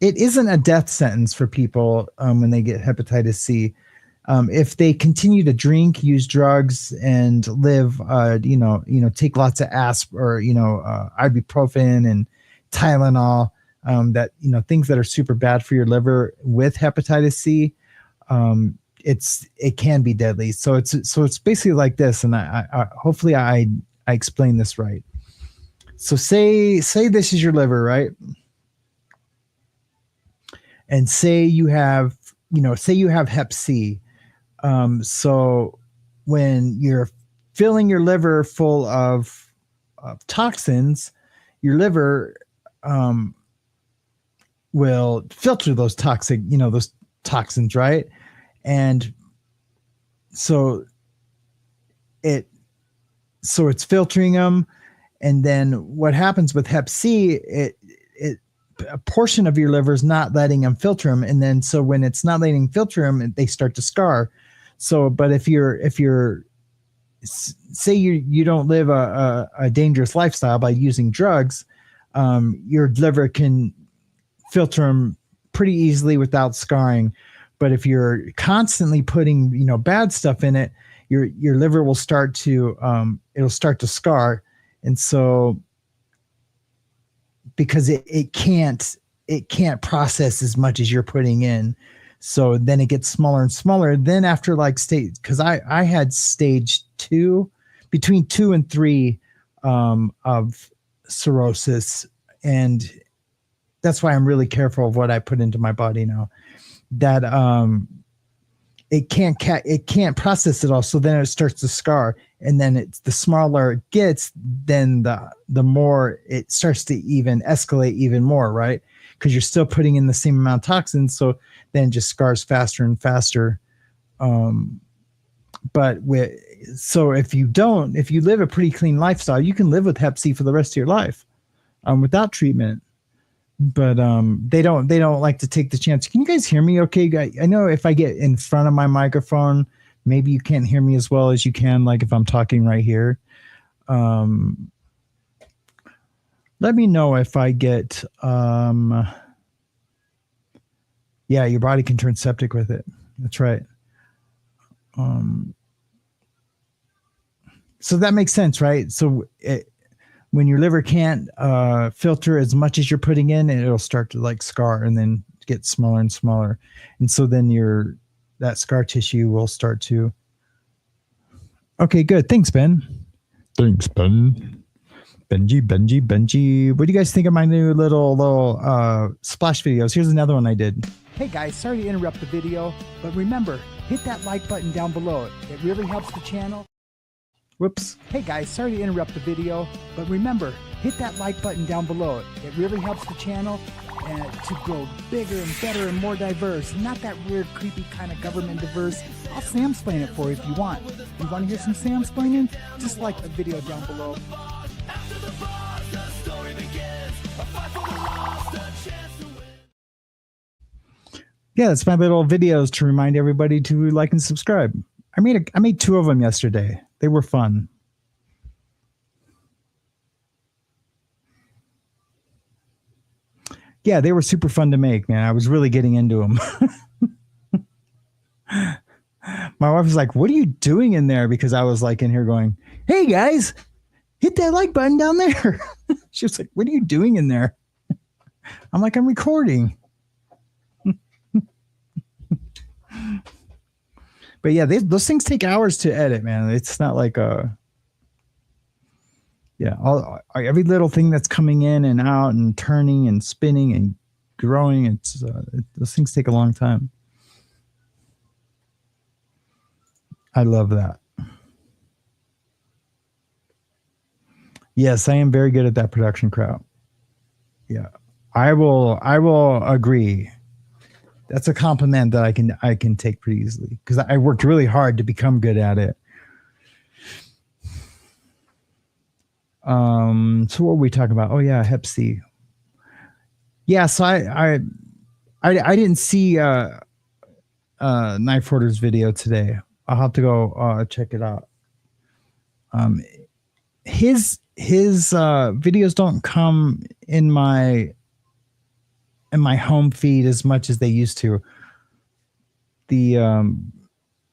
it isn't a death sentence for people when they get hepatitis C. If they continue to drink, use drugs, and live, take lots of ibuprofen and Tylenol, things that are super bad for your liver with hepatitis C, it can be deadly. So it's basically like this, and I hopefully I explain this right. So say this is your liver, right? And say you have hep C. So when you're filling your liver full of toxins, your liver will filter those toxins, right? And so it's filtering them. And then what happens with hep C, a portion of your liver is not letting them filter them. And then, so when it's not letting them filter them, they start to scar. So, but if you're say you don't live a dangerous lifestyle by using drugs, your liver can filter them pretty easily without scarring. But if you're constantly putting, bad stuff in it, your liver will start to, it'll start to scar. And so, because it can't process as much as you're putting in. So then it gets smaller and smaller. Then after because I had stage 2, between 2 and 3 of cirrhosis. And that's why I'm really careful of what I put into my body now, that it can't process it all. So then it starts to scar. And then it's the smaller it gets, then the more it starts to even escalate even more, right? Because you're still putting in the same amount of toxins. So then it just scars faster and faster. So if you live a pretty clean lifestyle, you can live with hep C for the rest of your life without treatment. But they don't like to take the chance. Can you guys hear me okay? I know if I get in front of my microphone, maybe you can't hear me as well as you can, like if I'm talking right here. Let me know if I get, yeah, your body can turn septic with it. That's right. So that makes sense, right? So when your liver can't filter as much as you're putting in, it'll start to scar and then get smaller and smaller. And so then that scar tissue will start to. Okay, good. Thanks, Ben. Benji. What do you guys think of my new little splash videos? Here's another one I did. Hey guys, sorry to interrupt the video, but remember, hit that like button down below. It really helps the channel. Whoops. Hey guys, sorry to interrupt the video, but remember, hit that like button down below. It really helps the channel to grow bigger and better and more diverse. Not that weird, creepy kind of government diverse. I'll Samsplain it for you if you want. You want to hear some Samsplaining? Just like the video down below. Yeah, that's my little videos to remind everybody to like and subscribe. I made 2 of them yesterday. They were fun. Yeah, they were super fun to make, man. I was really getting into them. My wife was like, what are you doing in there? Because I was like in here going, hey guys, hit that like button down there. She was like, what are you doing in there? I'm like, I'm recording. But yeah, those things take hours to edit, man. It's not like every little thing that's coming in and out and turning and spinning and growing. Those things take a long time. I love that. Yes, I am very good at that production crowd. Yeah, I will agree. That's a compliment that I can take pretty easily because I worked really hard to become good at it. So what were we talking about? Oh yeah, Hep C. Yeah, so I didn't see Knife Order's video today. I'll have to go check it out. His videos don't come in my home feed as much as they used to. They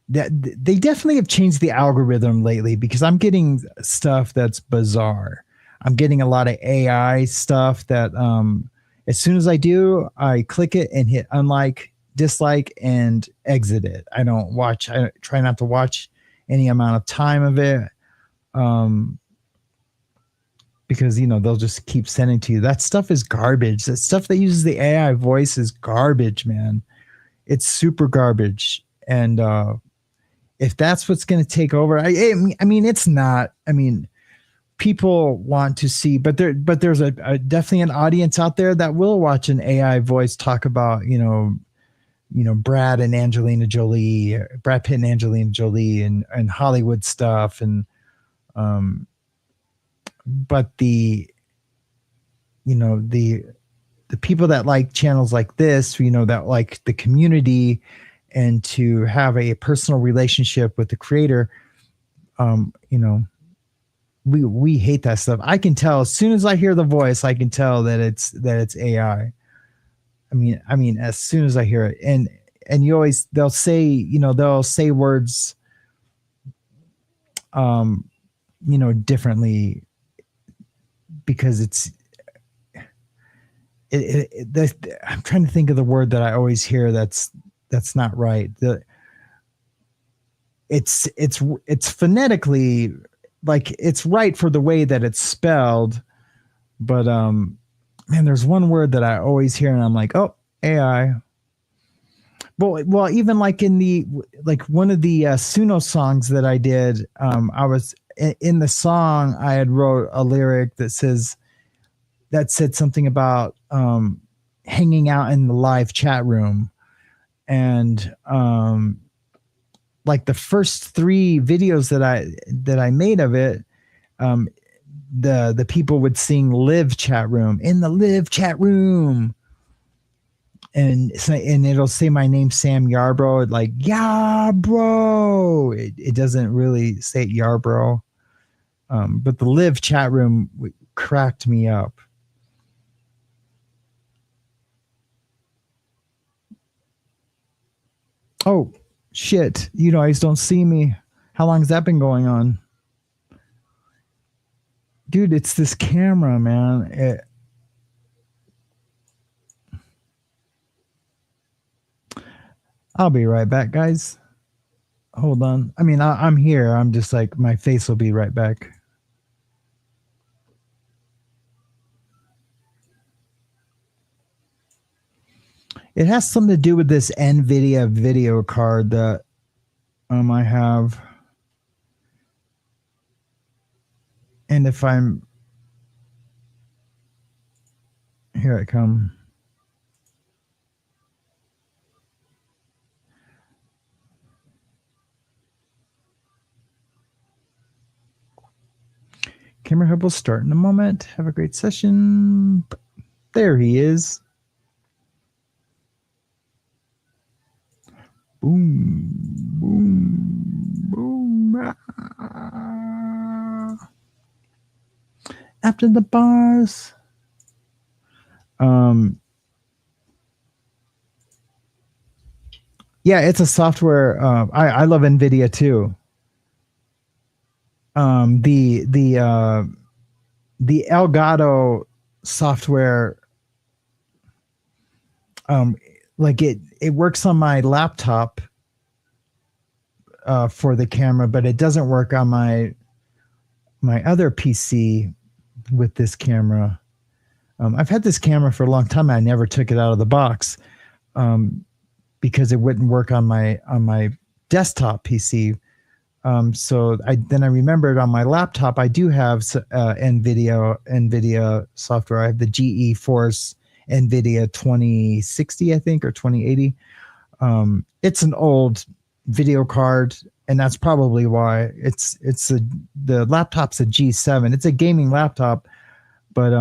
definitely have changed the algorithm lately because I'm getting stuff that's bizarre. I'm getting a lot of AI stuff that as soon as I do, I click it and hit unlike, dislike, and exit it. I don't watch. I try not to watch any amount of time of it. Because, they'll just keep sending to you. That stuff is garbage. That stuff that uses the AI voice is garbage, man. It's super garbage. And if that's what's going to take over, I mean, it's not. I mean, people want to see, but there's a definitely an audience out there that will watch an AI voice talk about, Brad Pitt and Angelina Jolie and Hollywood stuff. And, but the people that like channels like this, that like the community and to have a personal relationship with the creator, we hate that stuff. I can tell as soon as I hear the voice, I can tell that it's AI. I mean, as soon as I hear it, and they'll say words, differently. Because I'm trying to think of the word that I always hear that's not right. It's phonetically like it's right for the way that it's spelled, but man, there's one word that I always hear and I'm like, oh, AI. Well, even like in one of the Suno songs that I did, I was in the song, I had wrote a lyric that said something about hanging out in the live chat room, and like the first 3 videos that I made of it, the people would sing "live chat room" in the live chat room, and it'll say my name, Sam Yarbrough, like Yarbrough. It doesn't really say Yarbrough. But the live chat room cracked me up. Oh, shit. You guys don't see me. How long has that been going on? Dude, it's this camera, man. I'll be right back, guys. Hold on. I mean, I'm here. I'm just like, my face will be right back. It has something to do with this NVIDIA video card that I have. And if I'm here, I come. Camera hub will start in a moment. Have a great session. There he is. Boom, boom, boom. After the bars. Yeah, it's a software. I love NVIDIA too. The Elgato software, like it works on my laptop for the camera, but it doesn't work on my other PC with this camera. I've had this camera for a long time. I never took it out of the box because it wouldn't work on my desktop PC. So I remembered on my laptop, I do have NVIDIA software. I have the GeForce NVIDIA 2060, I think, or 2080. It's an old video card, and that's probably why the laptop's a G7. It's a gaming laptop, but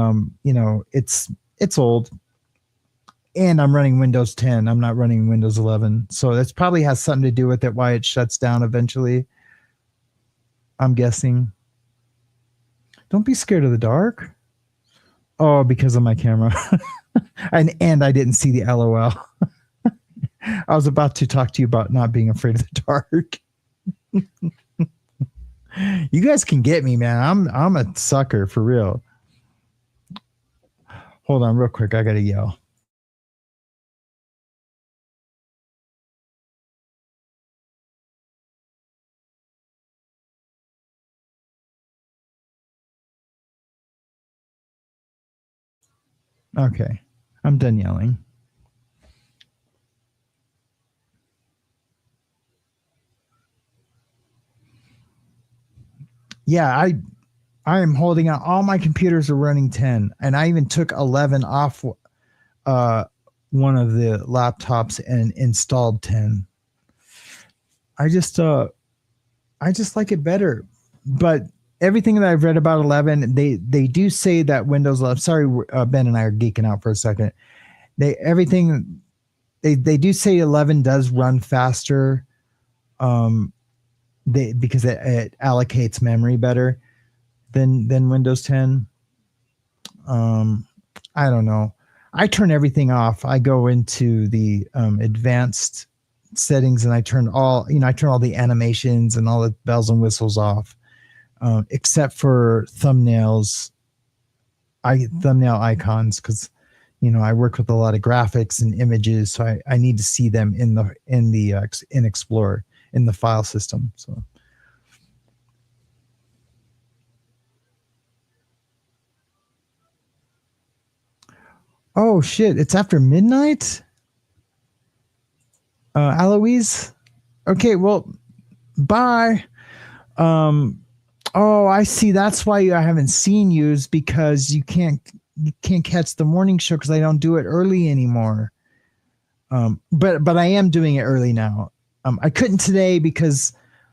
it's old. And I'm running Windows 10. I'm not running Windows 11. So that probably has something to do with it, why it shuts down eventually. I'm guessing. Don't be scared of the dark. Oh, because of my camera. and I didn't see the LOL. I was about to talk to you about not being afraid of the dark. You guys can get me, man. I'm a sucker for real. Hold on real quick. I got to yell. Okay, I'm done yelling. Yeah, I am holding out. All my computers are running 10, and I even took 11 off one of the laptops and installed 10. I just like it better. But everything that I've read about 11, they do say that Windows 11. Sorry, Ben and I are geeking out for a second. They do say 11 does run faster, because it allocates memory better than Windows 10. I don't know. I turn everything off. I go into the advanced settings and I turn all the animations and all the bells and whistles off. Except for thumbnail icons, because I work with a lot of graphics and images, so I need to see them in Explorer, in the file system. So oh shit, it's after midnight. Aloise, okay, well, bye. Oh, I see. That's why I haven't seen you, is because you can't catch the morning show because I don't do it early anymore. But I am doing it early now. I couldn't today because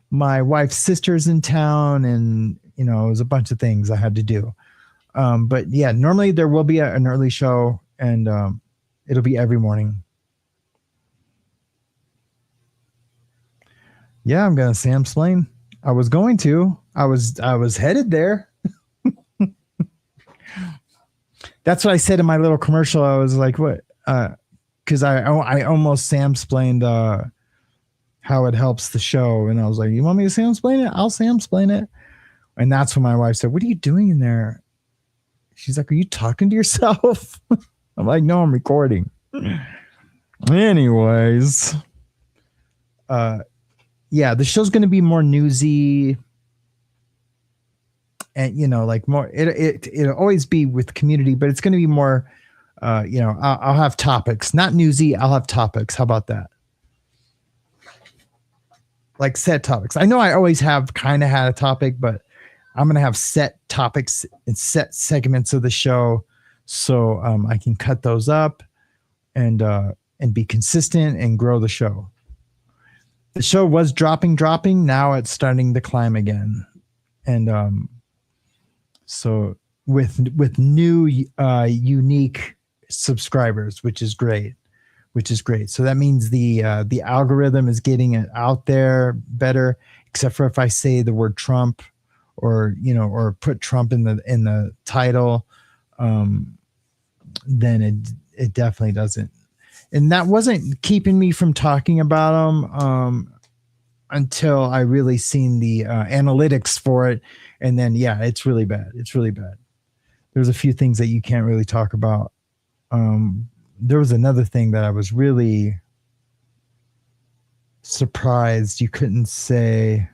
my wife's sister's in town, and it was a bunch of things I had to do. But yeah, normally there will be an early show, and it'll be every morning. Yeah, I'm gonna Samsplain. I was going to. I was headed there. That's what I said in my little commercial. I was like, what? Because I almost Samsplained how it helps the show. And I was like, you want me to Samsplain it? I'll Samsplain it. And that's when my wife said, what are you doing in there? She's like, are you talking to yourself? I'm like, no, I'm recording. Anyways. Yeah, the show's going to be more newsy. And, like more, it'll always be with community, but it's going to be more I'll have topics, not newsy. I'll have topics. How about that? Like set topics. I know I always have kind of had a topic, but I'm going to have set topics and set segments of the show. So I can cut those up and be consistent and grow the show. The show was dropping. Now it's starting to climb again. And so with new unique subscribers, which is great. So that means the algorithm is getting it out there better, except for if I say the word Trump or put Trump in the title, then it definitely doesn't. And that wasn't keeping me from talking about them until I really seen the analytics for it. And then, yeah, it's really bad. There's a few things that you can't really talk about. There was another thing that I was really surprised you couldn't say.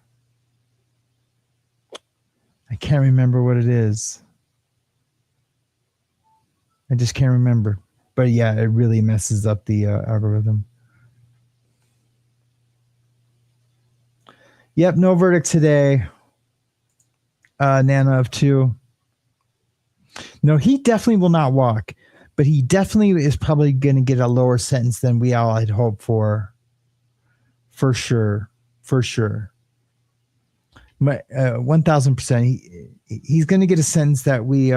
I can't remember what it is. I just can't remember. But yeah, it really messes up the algorithm. Yep, no verdict today. Nana of 2. No, he definitely will not walk, but he definitely is probably going to get a lower sentence than we all had hoped for. For sure. 1000%. He's going to get a sentence that we,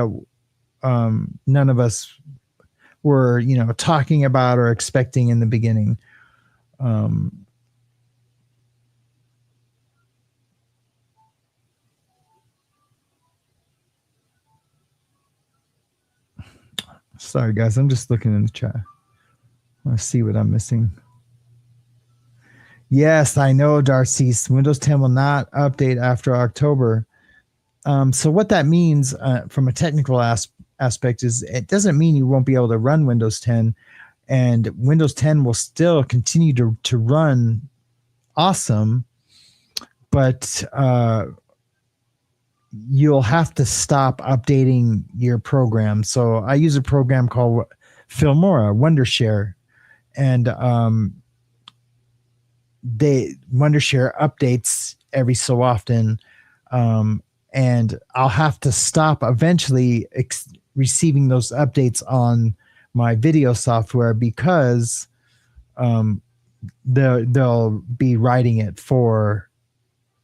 none of us were, talking about or expecting in the beginning. Sorry, guys. I'm just looking in the chat. I want to see what I'm missing. Yes, I know, Darcy. Windows 10 will not update after October. So what that means from a technical aspect is it doesn't mean you won't be able to run Windows 10, and Windows 10 will still continue to run awesome, but you'll have to stop updating your program. So I use a program called Filmora, Wondershare, and Wondershare updates every so often, and I'll have to stop eventually receiving those updates on my video software because they'll be writing it for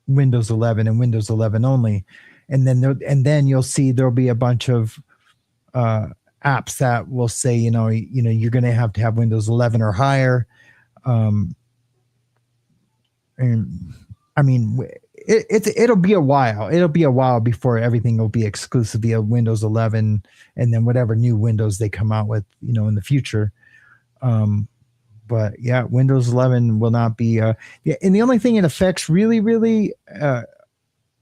Windows 11 and Windows 11 only. And then you'll see there'll be a bunch of apps that will say, you're going to have Windows 11 or higher. And I mean, it'll be a while. It'll be a while before everything will be exclusively a Windows 11, and then whatever new Windows they come out with, in the future. But yeah, Windows 11 will not be. And the only thing it affects really, really,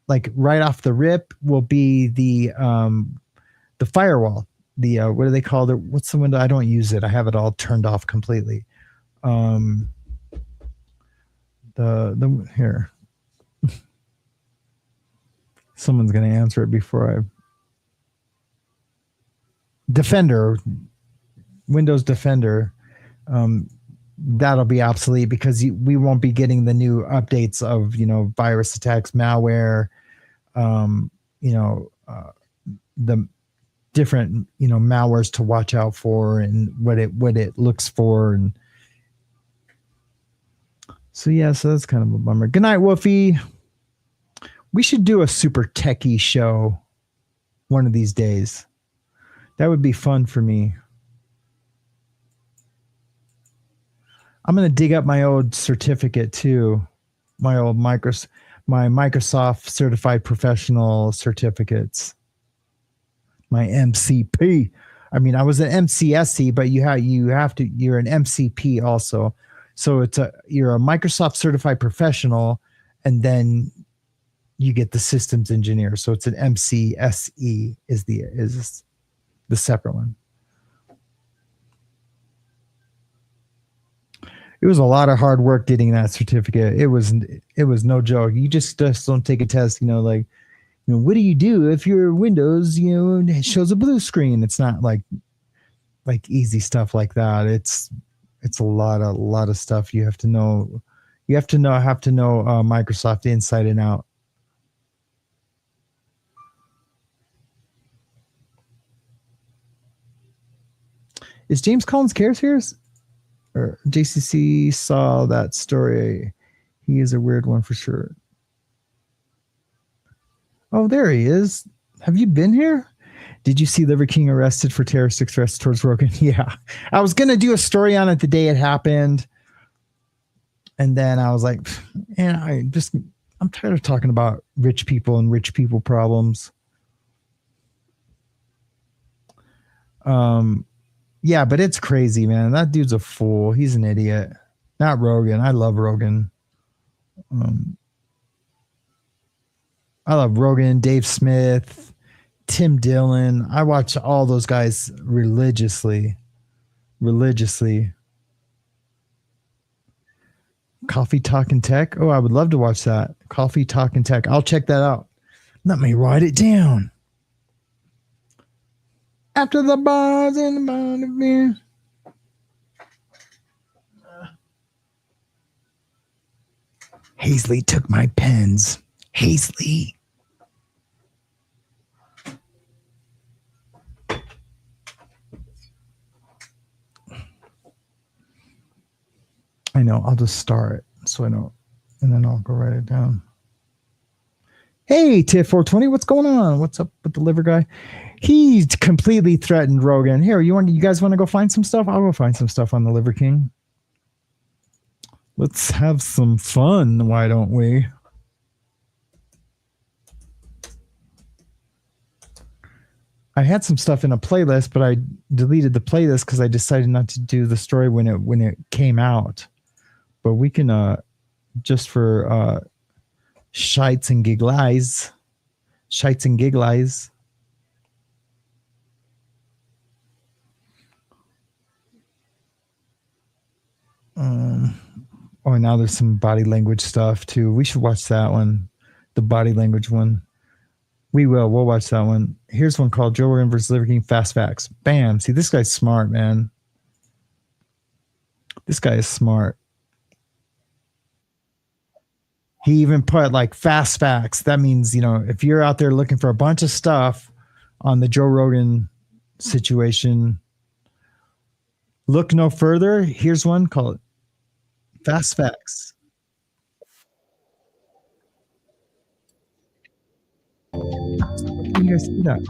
like right off the rip, will be the firewall. The what do they call it? What's the window? I don't use it. I have it all turned off completely. Here. Someone's going to answer it before Windows Defender. That'll be obsolete because we won't be getting the new updates of, virus attacks, malware, the different, malwares to watch out for and what it looks for. And so, yeah, so that's kind of a bummer. Good night, Wolfie. We should do a super techie show one of these days. That would be fun for me. I'm going to dig up my old certificate too. My old Microsoft certified professional certificates. My MCP. I mean, I was an MCSE, but you're an MCP also. So you're a Microsoft certified professional, and then you get the systems engineer. So it's an MCSE is the separate one. It was a lot of hard work getting that certificate. It was no joke. You just don't take a test, what do you do if your Windows, it shows a blue screen? It's not like like easy stuff like that. It's a lot of stuff you have to know. You have to know Microsoft inside and out. Is James Collins Cares here? Or JCC saw that story. He is a weird one for sure. Oh, there he is. Have you been here? Did you see Liver King arrested for terroristic threats towards Rogan? Yeah. I was going to do a story on it the day it happened. And then I was like, man, I'm tired of talking about rich people and rich people problems. Yeah, but it's crazy, man. That dude's a fool. He's an idiot. Not Rogan. I love Rogan. I love Rogan, Dave Smith, Tim Dillon. I watch all those guys religiously. Coffee Talk and Tech. Oh, I would love to watch that. Coffee Talk and Tech. I'll check that out. Let me write it down. After the bars and the bar of beer. Hazley took my pens. Hazley. I know. I'll just star it so I know, and then I'll go write it down. Hey, Tiff420, what's going on? What's up with the liver guy? He's completely threatened Rogan. Here, you guys want to go find some stuff? I'll go find some stuff on the Liver King. Let's have some fun, why don't we? I had some stuff in a playlist, but I deleted the playlist because I decided not to do the story when it came out. But we can just for shites and giggles. Oh, now there's some body language stuff too. We should watch that one, the body language one. We'll watch that one. Here's one called Joe Rogan vs. Liver King Fast Facts. Bam. See, this guy's smart, man. This guy is smart. He even put like fast facts. That means, if you're out there looking for a bunch of stuff on the Joe Rogan situation, look no further. Here's one called Fast Facts. Can you guys see that?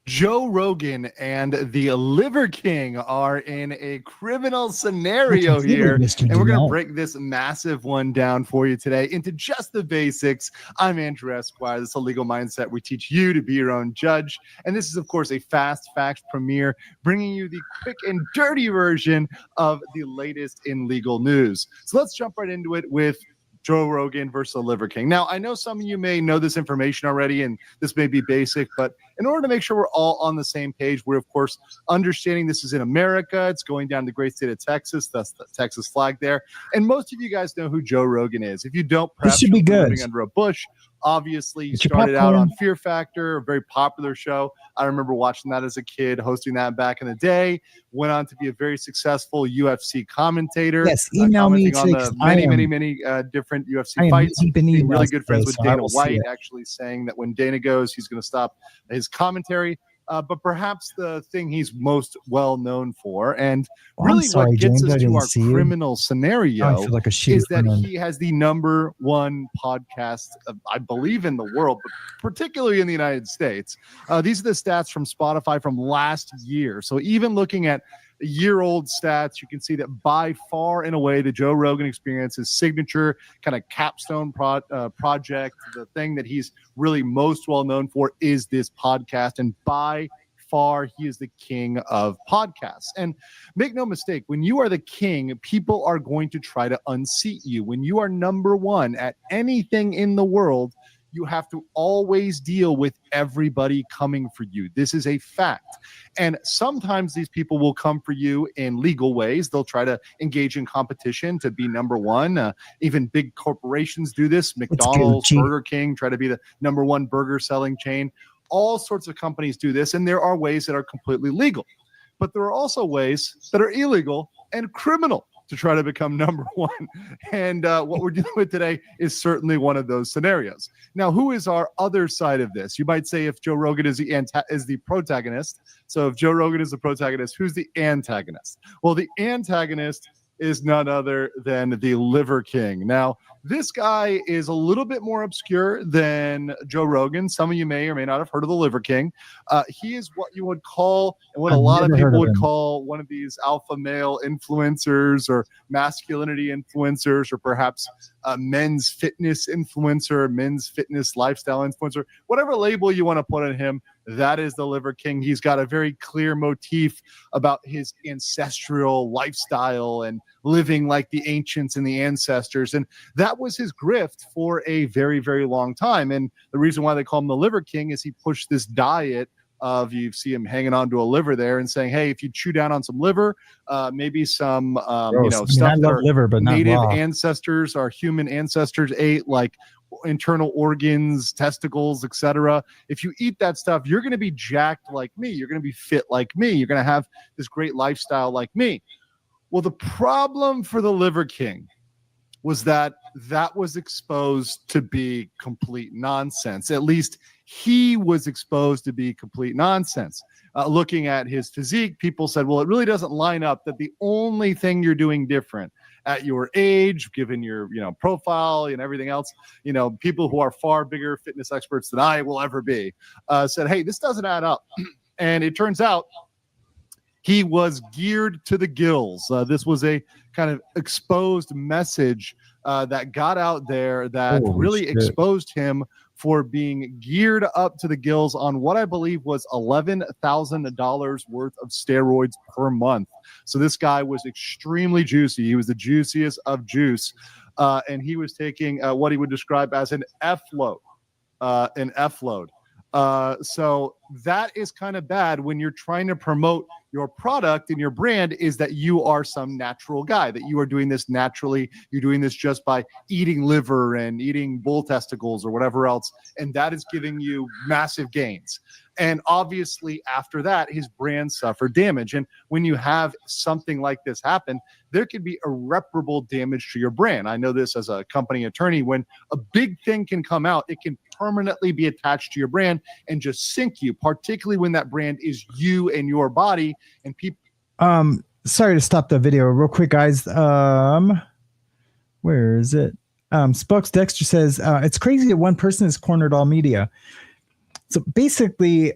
Joe Rogan and the Liver King are in a criminal scenario here, and we're going to break this massive one down for you today into just the basics. I'm Andrew Esquire. This is a legal mindset. We teach you to be your own judge, and this is, of course, a Fast Facts premiere, bringing you the quick and dirty version of the latest in legal news. So let's jump right into it with Joe Rogan versus the Liver King. Now, I know some of you may know this information already, and this may be basic, but in order to make sure we're all on the same page, we're, of course, understanding this is in America. It's going down the great state of Texas. That's the Texas flag there. And most of you guys know who Joe Rogan is. If you don't, perhaps you're living under a bush. Obviously, he started out on Fear Factor, a very popular show. I remember watching that as a kid, hosting that back in the day. Went on to be a very successful UFC commentator. Yes, email me on the many different UFC fights. Being really good friends with Dana White, actually saying that when Dana goes, he's going to stop his commentary. But perhaps the thing he's most well known for, and really what gets us to our criminal scenario, is that he has the #1 podcast, I believe, in the world, but particularly in the United States. These are the stats from Spotify from last year. So even looking at year-old stats, you can see that by far and away the Joe Rogan Experience, his signature kind of capstone project, the thing that he's really most well known for is this podcast, and by far he is the king of podcasts. And make no mistake, when you are the king, people are going to try to unseat you. When you are #1 at anything in the world, you have to always deal with everybody coming for you. This is a fact. And sometimes these people will come for you in legal ways. They'll try to engage in competition to be #1. Even big corporations do this. McDonald's, Burger King, try to be the #1 burger selling chain. all sorts of companies do this, and there are ways that are completely legal. But there are also ways that are illegal and criminal to try to become number one. And what we're dealing with today is certainly one of those scenarios. Now, who is our other side of this? You might say if Joe Rogan is the protagonist. So if Joe Rogan is the protagonist, who's the antagonist? Well, the antagonist is none other than the Liver King. Now, this guy is a little bit more obscure than Joe Rogan. Some of you may or may not have heard of the Liver King. He is what you would call, and what a lot of people would call, one of these alpha male influencers or masculinity influencers, or perhaps a men's fitness influencer, men's fitness lifestyle influencer, whatever label you want to put on him. That is the Liver King. He's got a very clear motif about his ancestral lifestyle and living like the ancients and the ancestors. And that was his grift for a very, very long time. And the reason why they call him the Liver King is he pushed this diet of, you see him hanging on to a liver there and saying, hey, if you chew down on some liver, maybe some, stuff that our liver, but native ancestors, our human ancestors ate, like internal organs, testicles, etc. If you eat that stuff, you're going to be jacked like me. You're going to be fit like me. You're going to have this great lifestyle like me. Well, the problem for the Liver King was that was exposed to be complete nonsense. At least he was exposed to be complete nonsense. Looking at his physique, people said, well, it really doesn't line up, that the only thing you're doing different at your age, given your profile and everything else, people who are far bigger fitness experts than I will ever be, said, hey, this doesn't add up. And it turns out he was geared to the gills. This was a kind of exposed message that got out there that really exposed him for being geared up to the gills on what I believe was $11,000 worth of steroids per month. So this guy was extremely juicy. He was the juiciest of juice. And he was taking what he would describe as an F load. So that is kind of bad when you're trying to promote your product and your brand, is that you are some natural guy, that you are doing this naturally. You're doing this just by eating liver and eating bull testicles or whatever else. And that is giving you massive gains. And obviously after that, his brand suffered damage. And when you have something like this happen, there can be irreparable damage to your brand. I know this as a company attorney. When a big thing can come out, it can permanently be attached to your brand and just sink you, particularly when that brand is you and your body. And people, sorry to stop the video real quick, guys. Where is it? Spokes Dexter says, it's crazy that one person has cornered all media. So basically,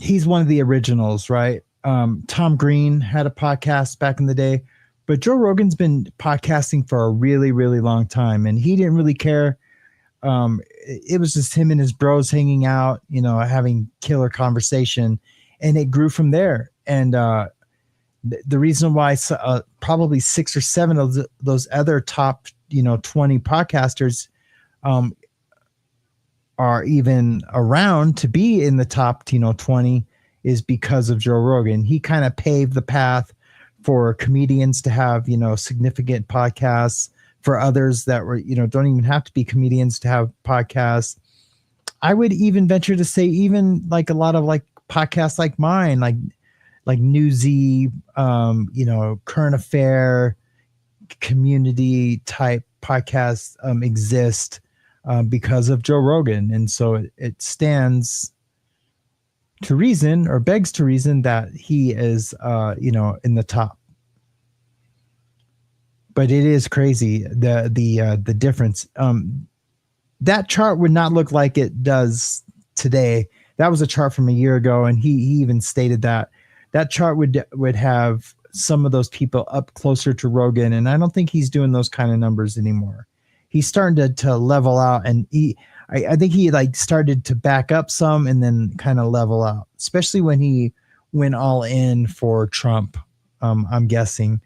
he's one of the originals, right? Tom Green had a podcast back in the day, but Joe Rogan's been podcasting for a really, really long time, and he didn't really care. It was just him and his bros hanging out, having killer conversation, and it grew from there. And the reason why probably 6 or 7 of those other top 20 podcasters are even around to be in the top 20 is because of Joe Rogan. He kind of paved the path for comedians to have significant podcasts, for others that were don't even have to be comedians to have podcasts. I would even venture to say even like a lot of like podcasts like mine, like Newsy, current affair, community type podcasts exist because of Joe Rogan. And so it stands to reason, or begs to reason, that he is in the top. But it is crazy, the difference. That chart would not look like it does today. That was a chart from a year ago, and he even stated that chart would have some of those people up closer to Rogan, and I don't think he's doing those kind of numbers anymore. He's starting to level out, and I think he like started to back up some and then kind of level out, especially when he went all in for Trump. I'm guessing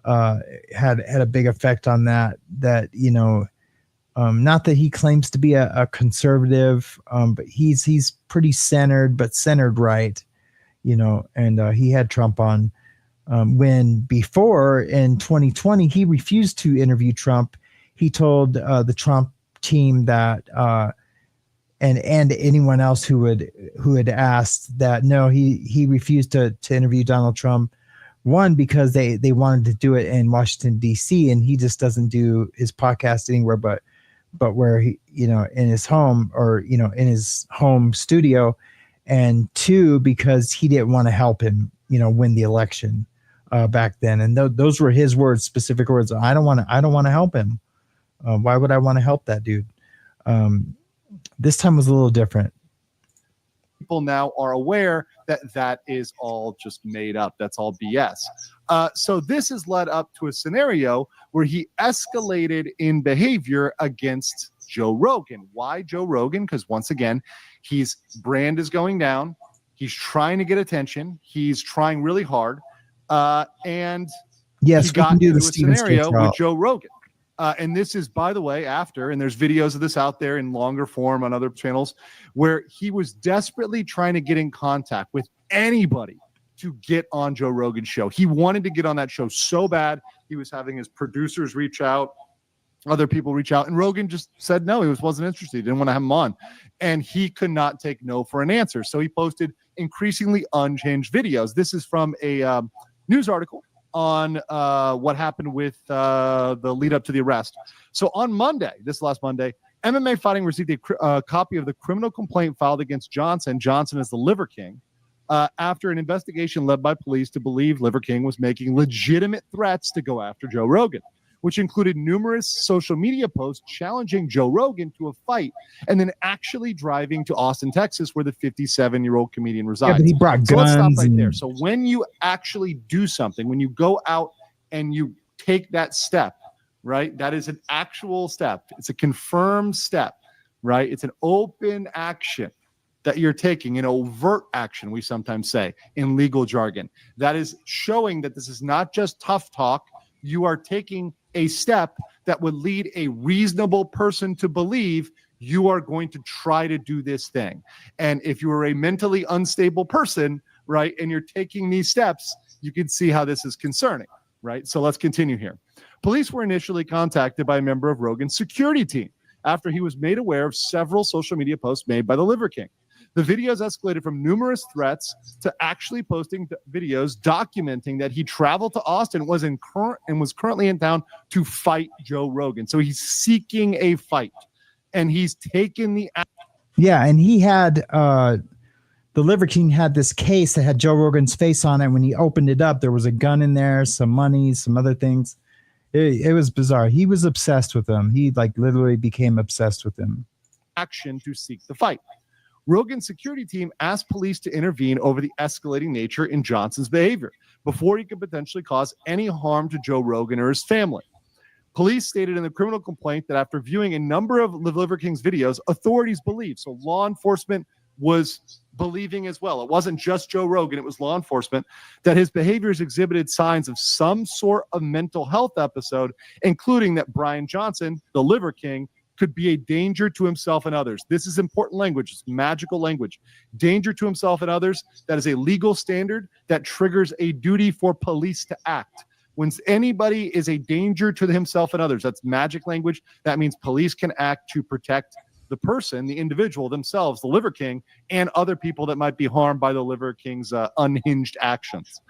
had a big effect on that. Not that he claims to be a conservative, but he's pretty centered, but centered right, and he had Trump on when before in 2020, he refused to interview Trump. He told the Trump team that and anyone else who had asked that. No, he refused to interview Donald Trump. One, because they wanted to do it in Washington, D.C., and he just doesn't do his podcast anywhere but where he, in his home or, in his home studio. And two, because he didn't want to help him, win the election back then. And those were his words, specific words. I don't want to help him. Why would I want to help that dude? This time was a little different. People now are aware that is all just made up. That's all BS. So this has led up to a scenario where he escalated in behavior against Joe Rogan. Why Joe Rogan? Because once again, his brand is going down. He's trying to get attention. He's trying really hard. And yes, he got into a scenario with Joe Rogan. And this is, by the way, after, and there's videos of this out there in longer form on other channels, where he was desperately trying to get in contact with anybody to get on Joe Rogan's show. He wanted to get on that show so bad. He was having his producers reach out, other people reach out, and Rogan just said no. He wasn't interested. He didn't want to have him on. And he could not take no for an answer. So he posted increasingly unhinged videos. This is from a news article on what happened with the lead up to the arrest. So on Monday, this last Monday, MMA Fighting received a copy of the criminal complaint filed against Johnson. Johnson is the Liver King, after an investigation led by police to believe Liver King was making legitimate threats to go after Joe Rogan, which included numerous social media posts challenging Joe Rogan to a fight, and then actually driving to Austin, Texas, where the 57-year-old comedian resides. Yeah, but he brought guns. So let's stop right there. So when you actually do something, when you go out and you take that step, right, that is an actual step. It's a confirmed step, right? It's an open action that you're taking, an overt action, we sometimes say in legal jargon. That is showing that this is not just tough talk. You are taking a step that would lead a reasonable person to believe you are going to try to do this thing. And if you are a mentally unstable person, right, and you're taking these steps, you can see how this is concerning, right? So let's continue here. Police were initially contacted by a member of Rogan's security team after he was made aware of several social media posts made by the Liver King. The videos escalated from numerous threats to actually posting videos documenting that he traveled to Austin, was currently in town to fight Joe Rogan. So he's seeking a fight, and he's taken the. Yeah, and he had the Liver King had this case that had Joe Rogan's face on it. When he opened it up, there was a gun in there, some money, some other things. It was bizarre. He was obsessed with him. He literally became obsessed with him. Action to seek the fight. Rogan's security team asked police to intervene over the escalating nature in Johnson's behavior before he could potentially cause any harm to Joe Rogan or his family. Police stated in the criminal complaint that after viewing a number of Liver King's videos, authorities believed, so law enforcement was believing as well, it wasn't just Joe Rogan, it was law enforcement, that his behaviors exhibited signs of some sort of mental health episode, including that Brian Johnson, the Liver King, could be a danger to himself and others. This is important language. It's magical language. Danger to himself and others. That is a legal standard that triggers a duty for police to act. When anybody is a danger to himself and others, that's magic language. That means police can act to protect the person, the individual, themselves, the Liver King, and other people that might be harmed by the Liver King's unhinged actions.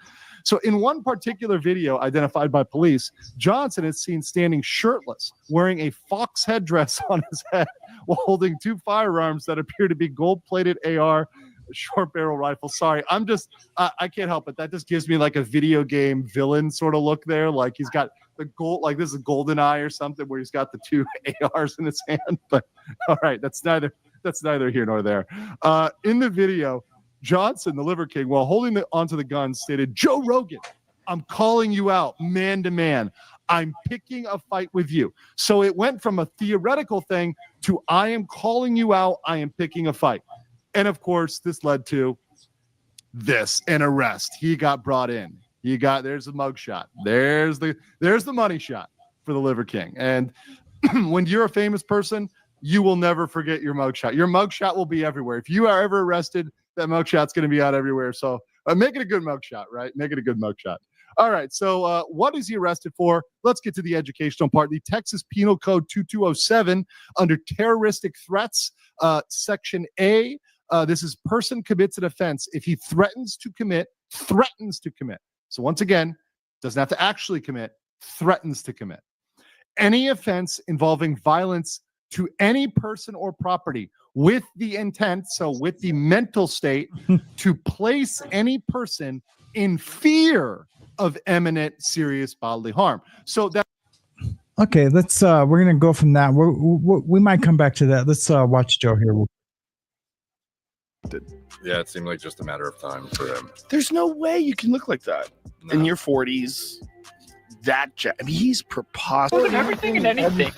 So in one particular video identified by police, Johnson is seen standing shirtless, wearing a fox headdress on his head while holding two firearms that appear to be gold-plated AR short barrel rifles. Sorry, I'm just, I can't help it. That just gives me like a video game villain sort of look there. Like he's got the gold, like this is GoldenEye or something where he's got the two ARs in his hand. But all right, that's neither here nor there. In the video, Johnson, the Liver King, while holding onto the gun, stated, "Joe Rogan, I'm calling you out man to man. I'm picking a fight with you." So it went from a theoretical thing to I am calling you out. I am picking a fight. And of course, this led to an arrest. He got brought in. There's the mugshot. There's the money shot for the Liver King. And when you're a famous person, you will never forget your mugshot. Your mugshot will be everywhere. If you are ever arrested, that mugshot's going to be out everywhere. So make it a good mugshot, right? Make it a good mugshot. All right. So what is he arrested for? Let's get to the educational part. The Texas Penal Code 2207 under terroristic threats, Section A. This is person commits an offense if he threatens to commit. So once again, doesn't have to actually commit, threatens to commit any offense involving violence to any person or property with the intent, so with the mental state, to place any person in fear of imminent serious bodily harm. So that. Okay, let's. We're gonna go from that. We might come back to that. Let's watch Joe here. Yeah, it seemed like just a matter of time for him. There's no way you can look like that in your 40s. I mean, he's preposterous. Everything and anything.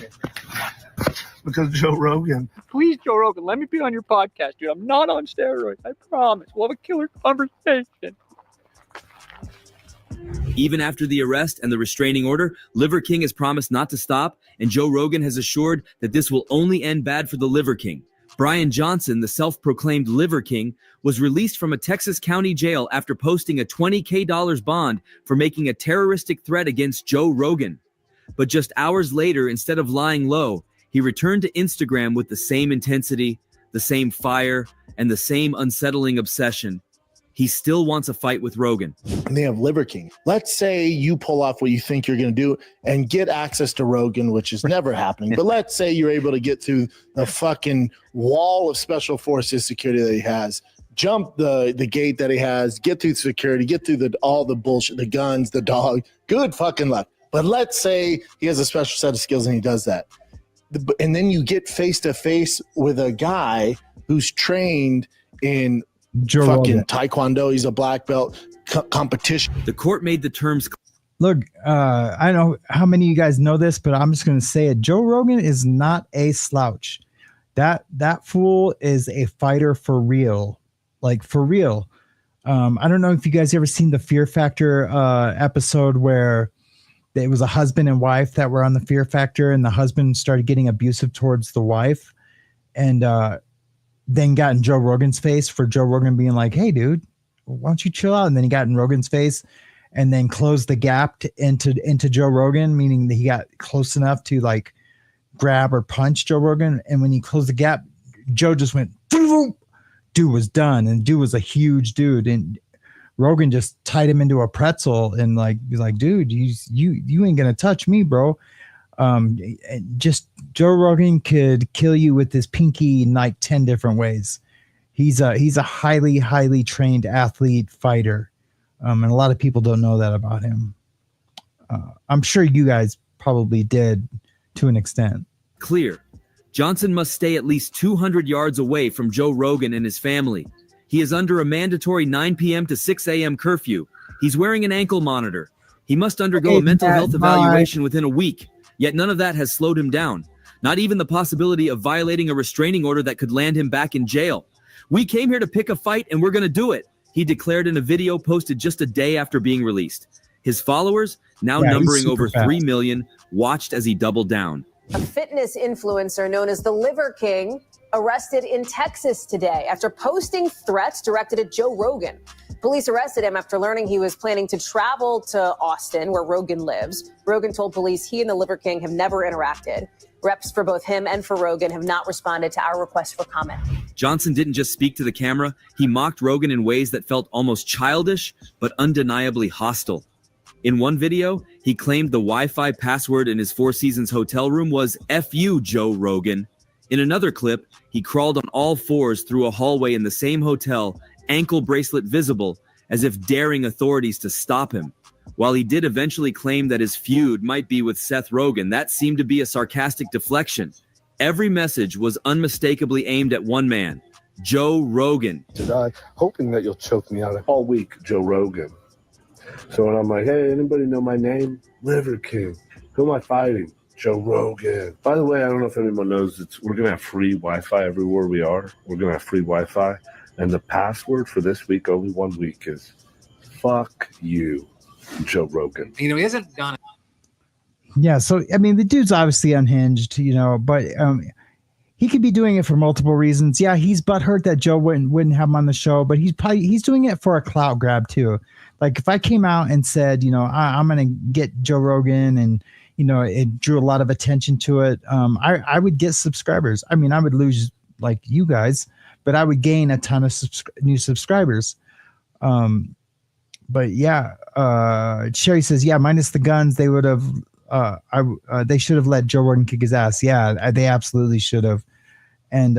Because Joe Rogan. Please, Joe Rogan, let me be on your podcast, dude. I'm not on steroids. I promise. We'll have a killer conversation. Even after the arrest and the restraining order, Liver King has promised not to stop, and Joe Rogan has assured that this will only end bad for the Liver King. Brian Johnson, the self-proclaimed Liver King, was released from a Texas county jail after posting a $20,000 bond for making a terroristic threat against Joe Rogan. But just hours later, instead of lying low, he returned to Instagram with the same intensity, the same fire, and the same unsettling obsession. He still wants a fight with Rogan. And they have Liver King. Let's say you pull off what you think you're going to do and get access to Rogan, which is never happening. But let's say you're able to get through the fucking wall of special forces security that he has, jump the gate that he has, get through security, get through all the bullshit, the guns, the dog. Good fucking luck. But let's say he has a special set of skills and he does that. And then you get face to face with a guy who's trained in fucking Taekwondo. He's a black belt competition. The court made the terms. Look, I don't know how many of you guys know this, but I'm just going to say it. Joe Rogan is not a slouch. That fool is a fighter for real. Like, for real. I don't know if you guys ever seen the Fear Factor episode where it was a husband and wife that were on the Fear Factor, and the husband started getting abusive towards the wife, and then got in Joe Rogan's face for Joe Rogan being like, hey, dude, why don't you chill out? And then he got in Rogan's face and then closed the gap into Joe Rogan, meaning that he got close enough to like grab or punch Joe Rogan. And when he closed the gap, Joe just went, dude was done. And dude was a huge dude. And Rogan just tied him into a pretzel and like, be like, dude, you ain't going to touch me, bro. Just Joe Rogan could kill you with his pinky in like 10 different ways. He's a highly, highly trained athlete fighter. And a lot of people don't know that about him. I'm sure you guys probably did to an extent. Clear. Johnson must stay at least 200 yards away from Joe Rogan and his family. He is under a mandatory 9 p.m. to 6 a.m. curfew. He's wearing an ankle monitor. He must undergo a mental health evaluation within a week. Yet none of that has slowed him down. Not even the possibility of violating a restraining order that could land him back in jail. We came here to pick a fight and we're going to do it, he declared in a video posted just a day after being released. His followers, now numbering over 3 million, watched as he doubled down. A fitness influencer known as the Liver King arrested in Texas today after posting threats directed at Joe Rogan. Police arrested him after learning he was planning to travel to Austin, where Rogan lives. Rogan told police he and the Liver King have never interacted. Reps for both him and for Rogan have not responded to our request for comment. Johnson didn't just speak to the camera. He mocked Rogan in ways that felt almost childish, but undeniably hostile. In one video, he claimed the Wi-Fi password in his Four Seasons hotel room was "F you, Joe Rogan." In another clip, he crawled on all fours through a hallway in the same hotel, ankle bracelet visible, as if daring authorities to stop him. While he did eventually claim that his feud might be with Seth Rogen, that seemed to be a sarcastic deflection. Every message was unmistakably aimed at one man, Joe Rogan. Hoping that you'll choke me out all week, Joe Rogan. So when I'm like, hey, anybody know my name? Liver King. Who am I fighting? Joe Rogan. By the way, I don't know if anyone knows, we're going to have free Wi-Fi everywhere we are. We're going to have free Wi-Fi. And the password for this week, only 1 week, is fuck you, Joe Rogan. You know, he hasn't done it. Yeah, so, I mean, the dude's obviously unhinged, you know, but he could be doing it for multiple reasons. Yeah, he's butthurt that Joe wouldn't have him on the show, but he's doing it for a clout grab too. Like if I came out and said, I'm going to get Joe Rogan, and it drew a lot of attention to it, I would get subscribers. I mean, I would lose like you guys, but I would gain a ton of new subscribers. But yeah, Sherry says, yeah, minus the guns, they would have. They should have let Joe Rogan kick his ass. Yeah, they absolutely should have. And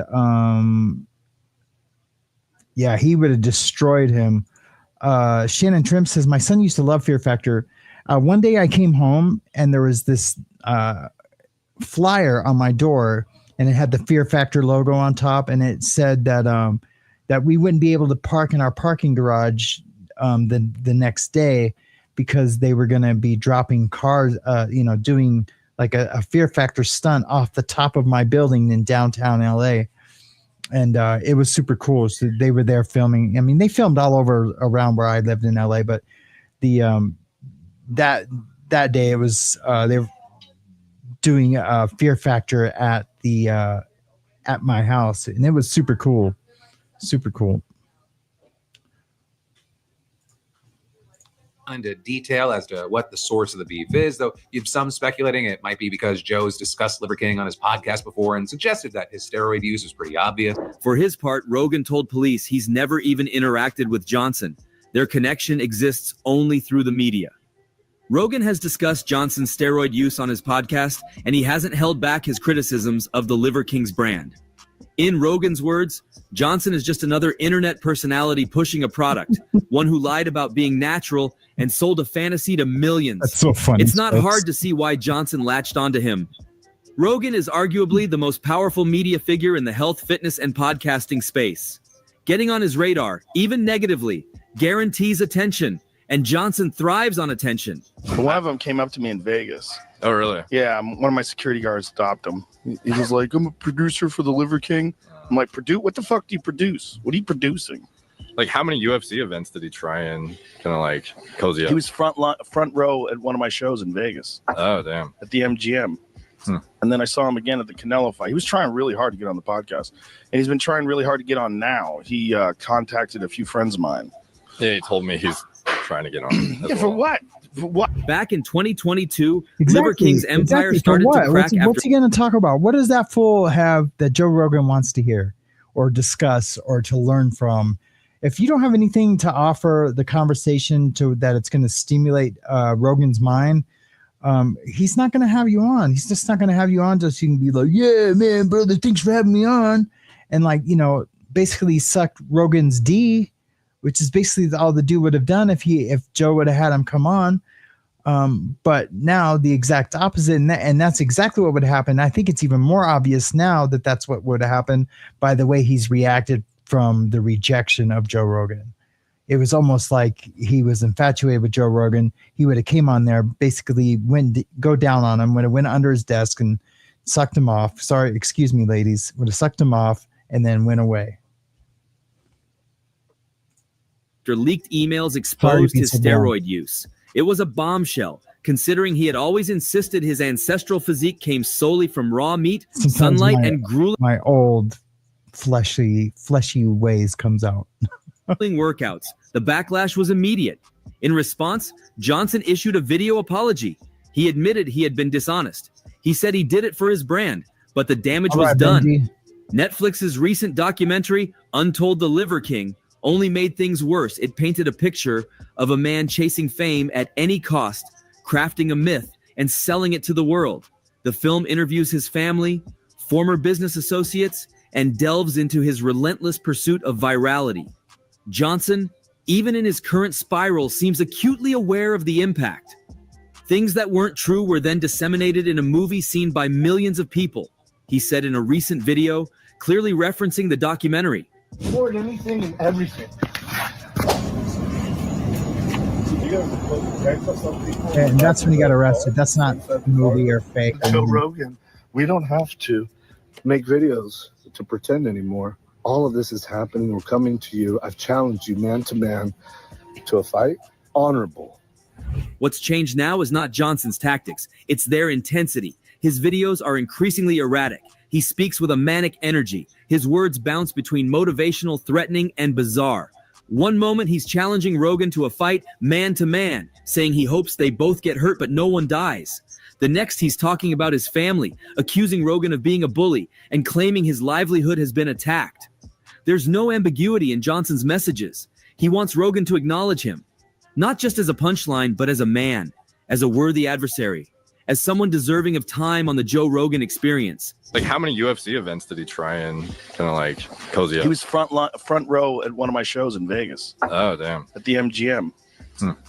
yeah, he would have destroyed him. Shannon Trim says, my son used to love Fear Factor. One day I came home and there was this flyer on my door, and it had the Fear Factor logo on top, and it said that we wouldn't be able to park in our parking garage the next day, because they were going to be dropping cars, doing like a Fear Factor stunt off the top of my building in downtown LA. And it was super cool. So they were there filming. I mean, they filmed all over around where I lived in LA, but the that day it was they were doing Fear Factor at my house, and it was super cool. Super cool. Into detail as to what the source of the beef is, though you have some speculating it might be because Joe's discussed Liver King on his podcast before and suggested that his steroid use was pretty obvious. For his part, Rogan told police he's never even interacted with Johnson. Their connection exists only through the media. Rogan has discussed Johnson's steroid use on his podcast, and he hasn't held back his criticisms of the Liver King's brand. In Rogan's words, Johnson is just another internet personality pushing a product, one who lied about being natural and sold a fantasy to millions. That's so funny. It's not hard to see why Johnson latched onto him. Rogan is arguably the most powerful media figure in the health, fitness, and podcasting space. Getting on his radar, even negatively, guarantees attention, and Johnson thrives on attention. One of them came up to me in Vegas. Oh, really? Yeah, one of my security guards stopped him. He was like, I'm a producer for the Liver King. I'm like, what the fuck do you produce? What are you producing? Like, how many UFC events did he try and kind of like cozy up? He was front row at one of my shows in Vegas. Oh, damn. At the MGM. And then I saw him again at the Canelo fight. He was trying really hard to get on the podcast. And he's been trying really hard to get on now. He contacted a few friends of mine. Yeah, he told me he's trying to get on. Yeah, for what? Back in 2022, Liver King's empire started to crack. What's he going to talk about? What does that fool have that Joe Rogan wants to hear or discuss or to learn from? If you don't have anything to offer the conversation that it's going to stimulate Rogan's mind, he's not going to have you on. He's just not going to have you on just so you can be like, yeah, man, brother, thanks for having me on. And basically suck Rogan's D, which is basically all the dude would have done if Joe would have had him come on. But now the exact opposite, and that's exactly what would happen. I think it's even more obvious now that that's what would have happened by the way he's reacted from the rejection of Joe Rogan. It was almost like he was infatuated with Joe Rogan. He would have came on there, basically go down on him, would have went under his desk and sucked him off. Sorry, excuse me, ladies. Would have sucked him off and then went away. After leaked emails exposed his steroid use. It was a bombshell, considering he had always insisted his ancestral physique came solely from raw meat, sunlight, and grueling. My old fleshy ways comes out. Workouts. The backlash was immediate. In response, Johnson issued a video apology. He admitted he had been dishonest. He said he did it for his brand, but the damage was done. Benji. Netflix's recent documentary, Untold the Liver King, only made things worse. It painted a picture of a man chasing fame at any cost, crafting a myth and selling it to the world. The film interviews his family, former business associates, and delves into his relentless pursuit of virality. Johnson, even in his current spiral, seems acutely aware of the impact. Things that weren't true were then disseminated in a movie seen by millions of people, he said in a recent video, clearly referencing the documentary. Afford anything and everything. And that's when he got arrested. That's not a movie or fake. Joe Rogan, we don't have to make videos to pretend anymore. All of this is happening. We're coming to you. I've challenged you man to man to a fight. Honorable. What's changed now is not Johnson's tactics. It's their intensity. His videos are increasingly erratic, He speaks with a manic energy. His words bounce between motivational, threatening, and bizarre. One moment he's challenging Rogan to a fight man to man, saying he hopes they both get hurt but no one dies. The next he's talking about his family, accusing Rogan of being a bully, and claiming his livelihood has been attacked. There's no ambiguity in Johnson's messages. He wants Rogan to acknowledge him, not just as a punchline, but as a man, as a worthy adversary, as someone deserving of time on the Joe Rogan experience. Like, how many UFC events did he try and kind of like cozy up? He was front row at one of my shows in Vegas. Oh, damn. At the MGM.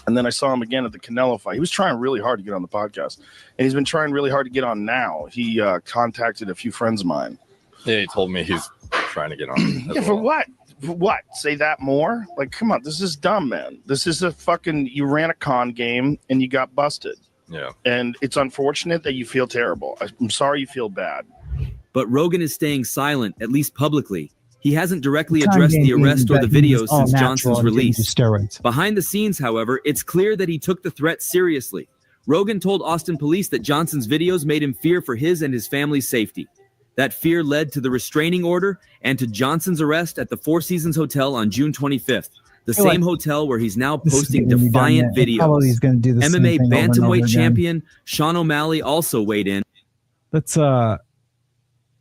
And then I saw him again at the Canelo fight. He was trying really hard to get on the podcast. And he's been trying really hard to get on now. He contacted a few friends of mine. Yeah, he told me he's trying to get on. Yeah, for what? For what? Say that more? Like, come on, this is dumb, man. This is a fucking, you ran a con game and you got busted. Yeah. And it's unfortunate that you feel terrible. I'm sorry you feel bad. But Rogan is staying silent, at least publicly. He hasn't directly addressed the arrest or the videos since Johnson's release. Behind the scenes, however, it's clear that he took the threat seriously. Rogan told Austin police that Johnson's videos made him fear for his and his family's safety. That fear led to the restraining order and to Johnson's arrest at the Four Seasons Hotel on June 25th, the same hotel where he's now posting defiant videos. MMA bantamweight champion Sean O'Malley also weighed in. Let's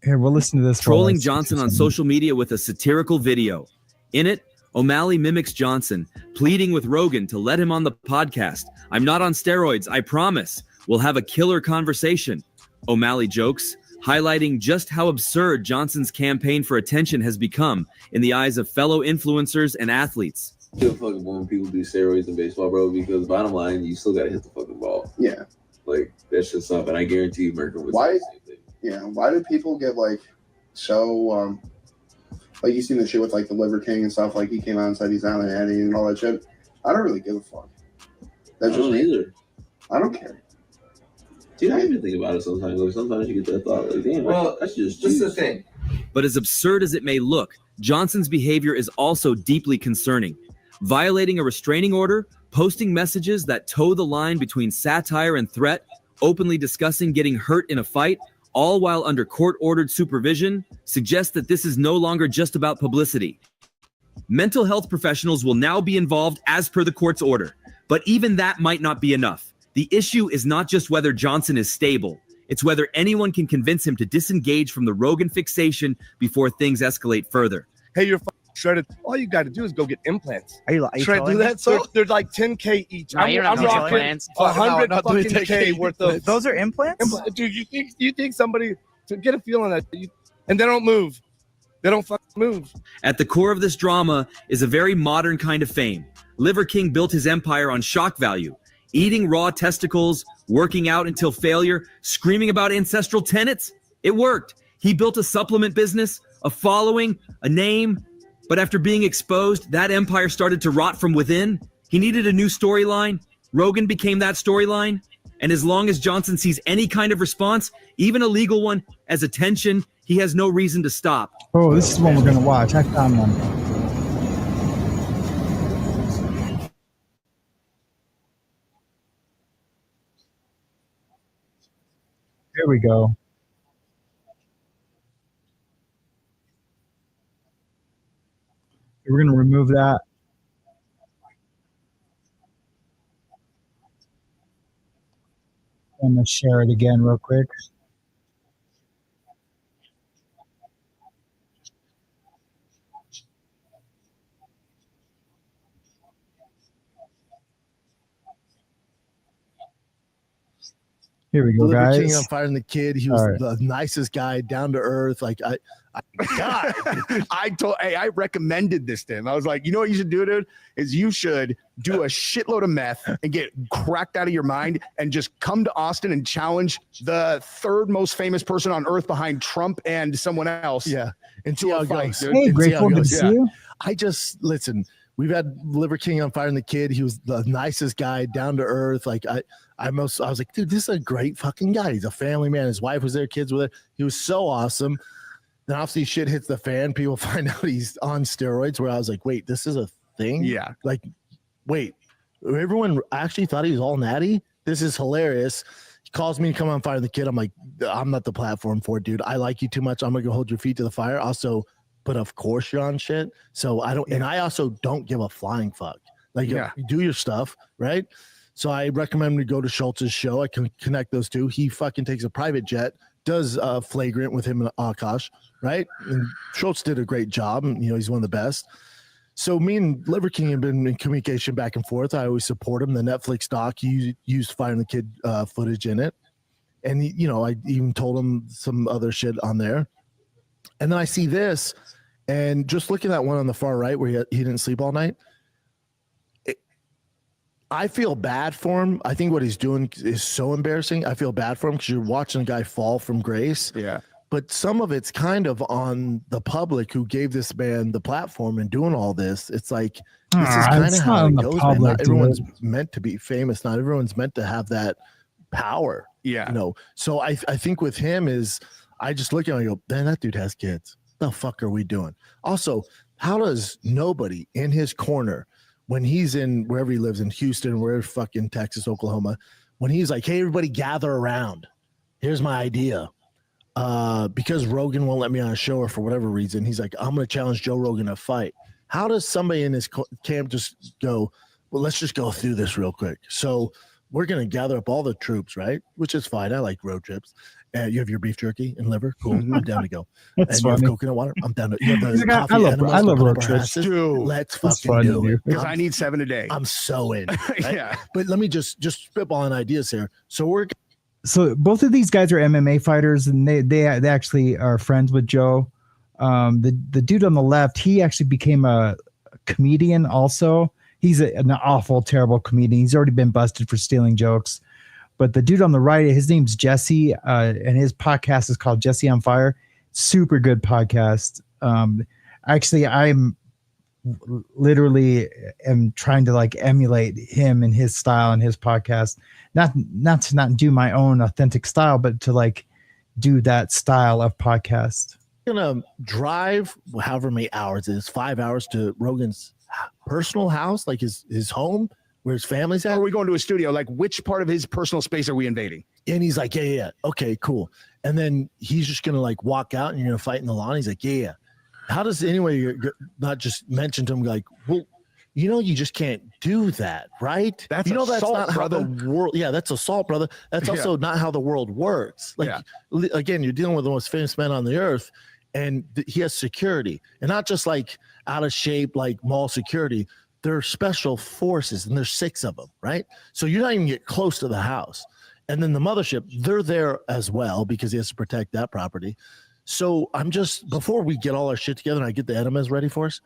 here, we'll listen to this. Trolling Johnson on social media with a satirical video. In it, O'Malley mimics Johnson, pleading with Rogan to let him on the podcast. I'm not on steroids, I promise. We'll have a killer conversation. O'Malley jokes, highlighting just how absurd Johnson's campaign for attention has become in the eyes of fellow influencers and athletes. I feel fucking when people do steroids in baseball, bro, because bottom line, you still gotta hit the fucking ball. Yeah. Like, that's just something. I guarantee you Merkin would Why? say the same thing. Yeah, why do people get like so like you seen the shit with like the Liver King and stuff, like he came out and said he's not an Eddie and all that shit. I don't really give a fuck. That's I don't either. I don't care. Dude, I even think about it sometimes. Like sometimes you get that thought, like, damn, well, that's just the thing. But as absurd as it may look, Johnson's behavior is also deeply concerning. Violating a restraining order, posting messages that toe the line between satire and threat, openly discussing getting hurt in a fight, all while under court-ordered supervision, suggests that this is no longer just about publicity. Mental health professionals will now be involved as per the court's order, but even that might not be enough. The issue is not just whether Johnson is stable, it's whether anyone can convince him to disengage from the Rogan fixation before things escalate further. Hey, you're shredded. All you got to do is go get implants. Are you Should I do that? So they're like $10K each. No, you're not I'm rocking implants. 100 fucking K worth of. Those are implants? Dude, you think somebody to get a feeling that and they don't move. They don't fucking move. At the core of this drama is a very modern kind of fame. Liver King built his empire on shock value, eating raw testicles, working out until failure, screaming about ancestral tenets. It worked. He built a supplement business, a following, a name. But after being exposed, that empire started to rot from within. He needed a new storyline. Rogan became that storyline. And as long as Johnson sees any kind of response, even a legal one, as attention, he has no reason to stop. Oh, this is one we're going to watch. I found one. Here we go. We're going to remove that. I'm going to share it again real quick. Here we go, Liver guys. King on Fire the Kid. He was the nicest guy, down to earth. Like God, I recommended this to him. I was like, you know what you should do, dude? Is you should do a shitload of meth and get cracked out of your mind and just come to Austin and challenge the third most famous person on earth behind Trump and someone else. Yeah. Into a fight, dude. Hey, grateful to see you. I just listen. We've had Liver King on Fire the Kid. He was the nicest guy, down to earth. Like I was like, dude, this is a great fucking guy. He's a family man. His wife was there, kids were there. He was so awesome. Then obviously shit hits the fan. People find out he's on steroids. Where I was like, wait, this is a thing? Yeah. Like, wait, everyone actually thought he was all natty. This is hilarious. calls me to come on Fire the Kid. I'm like, I'm not the platform for it, dude. I like you too much. I'm gonna go hold your feet to the fire. Also, but of course you're on shit. So I don't, and I also don't give a flying fuck. Like, you do your stuff, right? So I recommend him to go to Schultz's show. I can connect those two. He fucking takes a private jet, does Flagrant with him and Akash, right? And Schultz did a great job. And, he's one of the best. So me and Liver King have been in communication back and forth. I always support him. The Netflix doc, he used Fire the Kid footage in it. And, I even told him some other shit on there. And then I see this, and just looking at that one on the far right where he didn't sleep all night, I feel bad for him. I think what he's doing is so embarrassing. I feel bad for him because you're watching a guy fall from grace. Yeah. But some of it's kind of on the public who gave this man the platform and doing all this. It's like, this is kind of how it goes, man. Not everyone's meant to be famous. Not everyone's meant to have that power. Yeah. So I think with him is, I just look at him and I go, man, that dude has kids. The fuck are we doing? Also, how does nobody in his corner, when he's in wherever he lives in Houston, wherever fucking Texas, Oklahoma, when he's like, hey, everybody gather around. Here's my idea. Because Rogan won't let me on a show or for whatever reason, he's like, I'm going to challenge Joe Rogan to fight. How does somebody in his camp just go, well, let's just go through this real quick. So we're going to gather up all the troops, right? Which is fine. I like road trips. You have your beef jerky and liver. Cool. I'm down to go. That's and funny. You have coconut water. I'm down to. You have the coffee I love road trips. Dude, let's fucking do it. Because I need 7 a day. I'm so in. Right? Yeah. But let me just spitballing ideas here. So both of these guys are MMA fighters, and they actually are friends with Joe. The dude on the left, he actually became a comedian also. He's an awful, terrible comedian. He's already been busted for stealing jokes. But the dude on the right, his name's Jesse, and his podcast is called Jesse on Fire. Super good podcast. Actually, I'm literally am trying to like emulate him and his style and his podcast. Not to do my own authentic style, but to like do that style of podcast. Gonna drive however many hours it is, 5 hours to Rogan's personal house, like his home. Where his family's at? Or are we going to a studio? Like, which part of his personal space are we invading? And he's like, yeah. Okay, cool. And then he's just going to like walk out and you're going to fight in the lawn. He's like, yeah. How does anybody not just mention to him like, well, you just can't do that, right? That's that's assault, not brother. how the world. Yeah, that's assault, brother. That's also not how the world works. Like, again, you're dealing with the most famous man on the earth, and he has security, and not just like out of shape, like mall security. They're special forces, and there's 6 of them, right? So you're not even get close to the house. And then the mothership, they're there as well because he has to protect that property. So I'm just, before we get all our shit together and I get the enemas ready for us,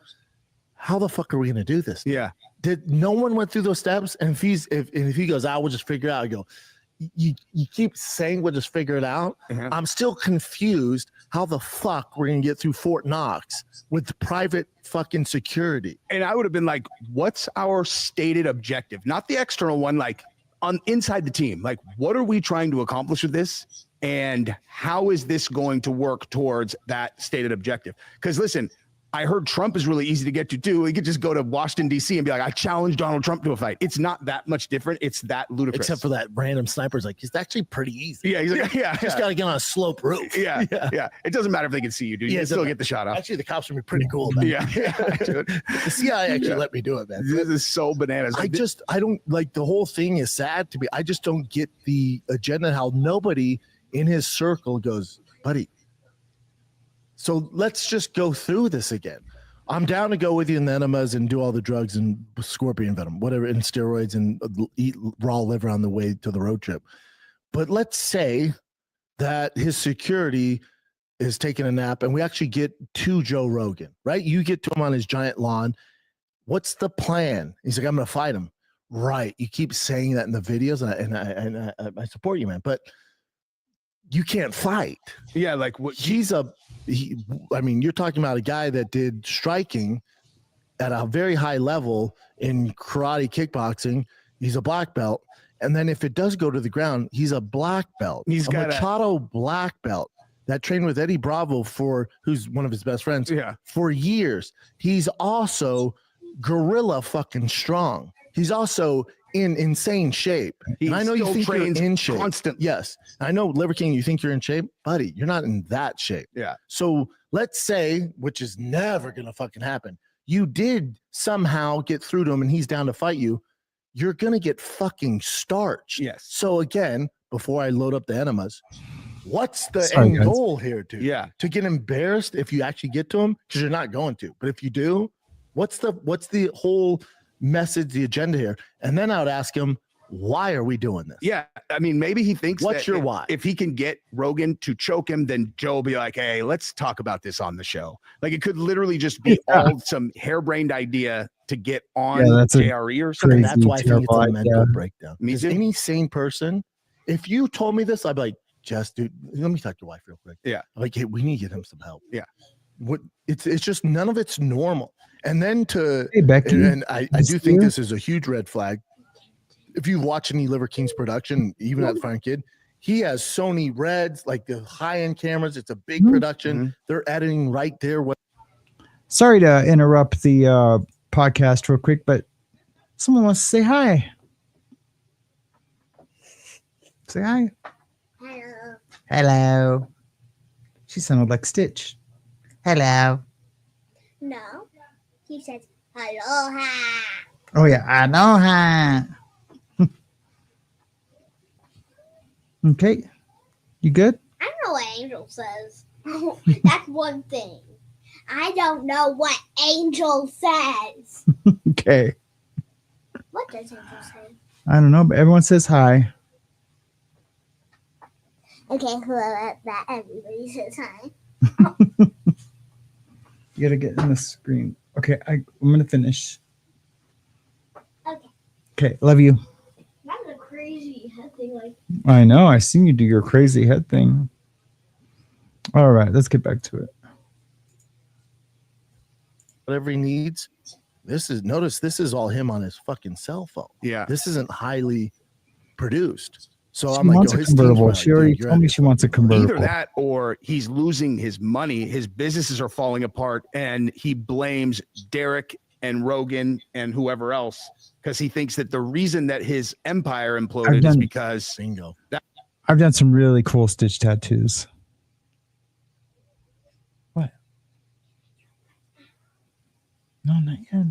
how the fuck are we going to do this? Yeah. Did no one went through those steps? And if he goes, we'll just figure it out. I go, you keep saying we'll just figure it out. I'm still confused how the fuck we're gonna get through Fort Knox with private fucking security. And I would have been like, what's our stated objective? Not the external one, like on inside the team. Like, what are we trying to accomplish with this? And how is this going to work towards that stated objective? Because listen, I heard Trump is really easy to get to too. He could just go to Washington, D.C. and be like, I challenge Donald Trump to a fight. It's not that much different. It's that ludicrous. Except for that random sniper's like, it's actually pretty easy. Yeah, he's like, Just got to get on a slope roof. Yeah. It doesn't matter if they can see you, dude. You can still get the shot off. Actually, the cops would be pretty cool about it. Dude. The CIA actually let me do it, man. This is so bananas. I don't like, the whole thing is sad to me. I just don't get the agenda, how nobody in his circle goes, buddy. So let's just go through this again. I'm down to go with you in the enemas and do all the drugs and scorpion venom, whatever, and steroids, and eat raw liver on the way to the road trip. But let's say that his security is taking a nap and we actually get to Joe Rogan, right? You get to him on his giant lawn. What's the plan? He's like, I'm going to fight him. Right. You keep saying that in the videos, and I support you, man. But you can't fight. Yeah, like what? I mean, you're talking about a guy that did striking at a very high level in karate, kickboxing. He's a black belt. And then if it does go to the ground, he's a black belt. He's got a Machado black belt that trained with Eddie Bravo who's one of his best friends for years. He's also gorilla fucking strong. He's also in insane shape. And I know you think you're in shape. Constantly. Yes. I know, Liver King, you think you're in shape, buddy. You're not in that shape. Yeah. So let's say, which is never going to fucking happen, you did somehow get through to him and he's down to fight you. You're going to get fucking starched. Yes. So again, before I load up the enemas, what's the end goal here, dude? Yeah. To get embarrassed if you actually get to him, because you're not going to. But if you do, what's the whole message, the agenda here? And then I would ask him, why are we doing this? Yeah, I mean, maybe he thinks What's your why? If he can get Rogan to choke him, then Joe will be like, hey, let's talk about this on the show. Like, it could literally just be all some harebrained idea to get on JRE or something. That's why I think it's a mental breakdown. Me Because too. any sane person, if you told me this, I'd be like, Jess, dude, let me talk to your wife real quick. Yeah. I'm like, hey, we need to get him some help. Yeah. What it's just none of it's normal. And then Hey, Becky. and I do think this is a huge red flag. If you watch any Liver King's production, even at the Fine Kid, he has Sony Reds, like the high-end cameras. It's a big production. They're editing right there. Sorry to interrupt the podcast real quick, but someone wants to say hi. Say hi. Hello. Hello. She sounded like Stitch. Hello. No, he says aloha. Oh yeah, I know her. Okay, you good? I don't know what Angel says. That's one thing. I don't know what Angel says. Okay. What does Angel say? I don't know, but everyone says hi. Okay, well, that everybody says hi. You gotta get in the screen. Okay, I'm gonna finish. Okay. Okay, love you. That's a crazy head thing. Like, I know. I seen you do your crazy head thing. All right, let's get back to it. Whatever he needs. This is all him on his fucking cell phone. Yeah. This isn't highly produced. So She I'm like, wants yo, a his team's convertible. like, She already dude, you're told me out she wants a convertible. Either that or he's losing his money. His businesses are falling apart and he blames Derek and Rogan and whoever else because he thinks that the reason that his empire imploded is because bingo. I've done some really cool Stitch tattoos. What? No, not yet.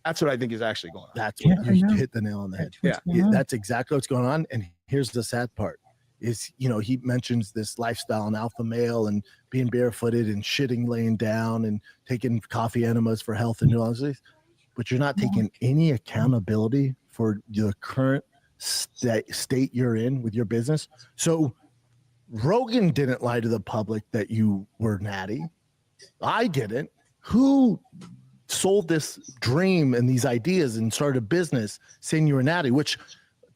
That's what I think is actually going on. That's what you hit the nail on the head. Yeah. That's exactly what's going on. And here's the sad part is, he mentions this lifestyle and alpha male and being barefooted and shitting laying down and taking coffee enemas for health and nuances, but you're not taking any accountability for the current state you're in with your business. So Rogan didn't lie to the public that you were natty. I didn't. Who sold this dream and these ideas and started a business saying you were natty, which,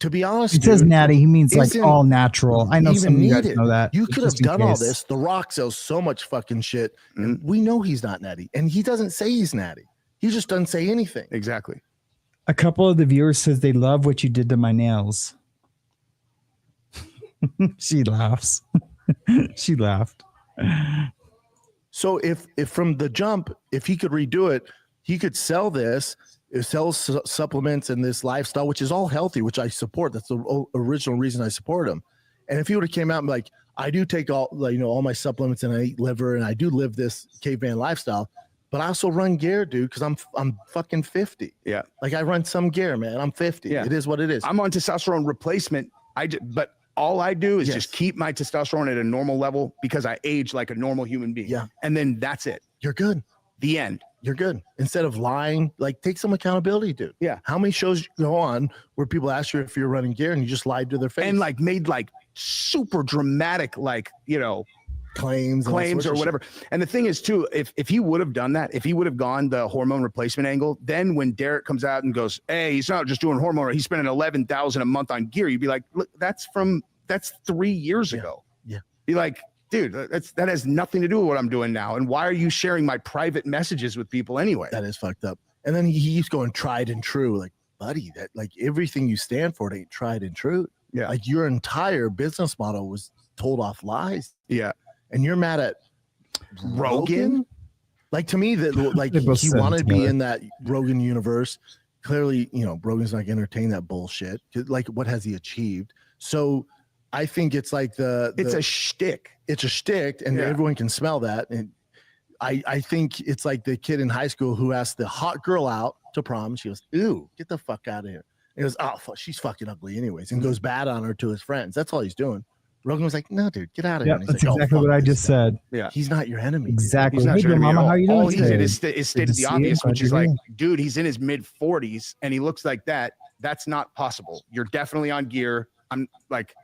to be honest, He says natty, he means like all natural. I know some of you guys know that. You but could have just in done all case. this. The Rock sells so much fucking shit, and we know he's not natty, and he doesn't say he's natty. He just doesn't say anything. Exactly. A couple of the viewers says they love what you did to my nails. She laughs. She laughed. So if from the jump, if he could redo it, he could sell this. It sells supplements and this lifestyle, which is all healthy, which I support. That's the original reason I support him. And if he would have came out and like, I do take all my supplements and I eat liver and I do live this caveman lifestyle, but I also run gear, dude, because I'm fucking 50. Yeah. Like I run some gear, man. I'm 50. Yeah. It is what it is. I'm on testosterone replacement. But all I do is just keep my testosterone at a normal level because I age like a normal human being. Yeah. And then that's it. You're good. The end. You're good. Instead of lying, like take some accountability, dude. Yeah. How many shows you go on where people ask you if you're running gear and you just lied to their face And like made like super dramatic, claims or whatever. And the thing is too, if he would have done that, if he would have gone the hormone replacement angle, then when Derek comes out and goes, hey, he's not just doing hormone, he's spending $11,000 a month on gear, you'd be like, look, that's 3 years ago. Yeah. Be like, dude, that has nothing to do with what I'm doing now. And why are you sharing my private messages with people anyway? That is fucked up. And then he's going tried and true. Like, buddy, that like everything you stand for, it ain't tried and true. Yeah. Like your entire business model was told off lies. Yeah. And you're mad at Rogan? Like to me, that like he wanted to be in that Rogan universe. Clearly, Rogan's not going to entertain that bullshit. Like, what has he achieved? So, I think it's like it's a shtick. It's a shtick, and everyone can smell that. And I think it's like the kid in high school who asked the hot girl out to prom. She goes, "Ooh, get the fuck out of here." And he goes, "Oh, fuck, she's fucking ugly, anyways," and goes bad on her to his friends. That's all he's doing. Rogan was like, "No, dude, get out of here." Yeah, that's exactly what I just said. Yeah, he's not your enemy. Exactly. Hey, your mama, how you doing? All he did is today? stated the obvious, which is like, dude, he's in his mid 40s and he looks like that. That's not possible. You're definitely on gear. I'm like,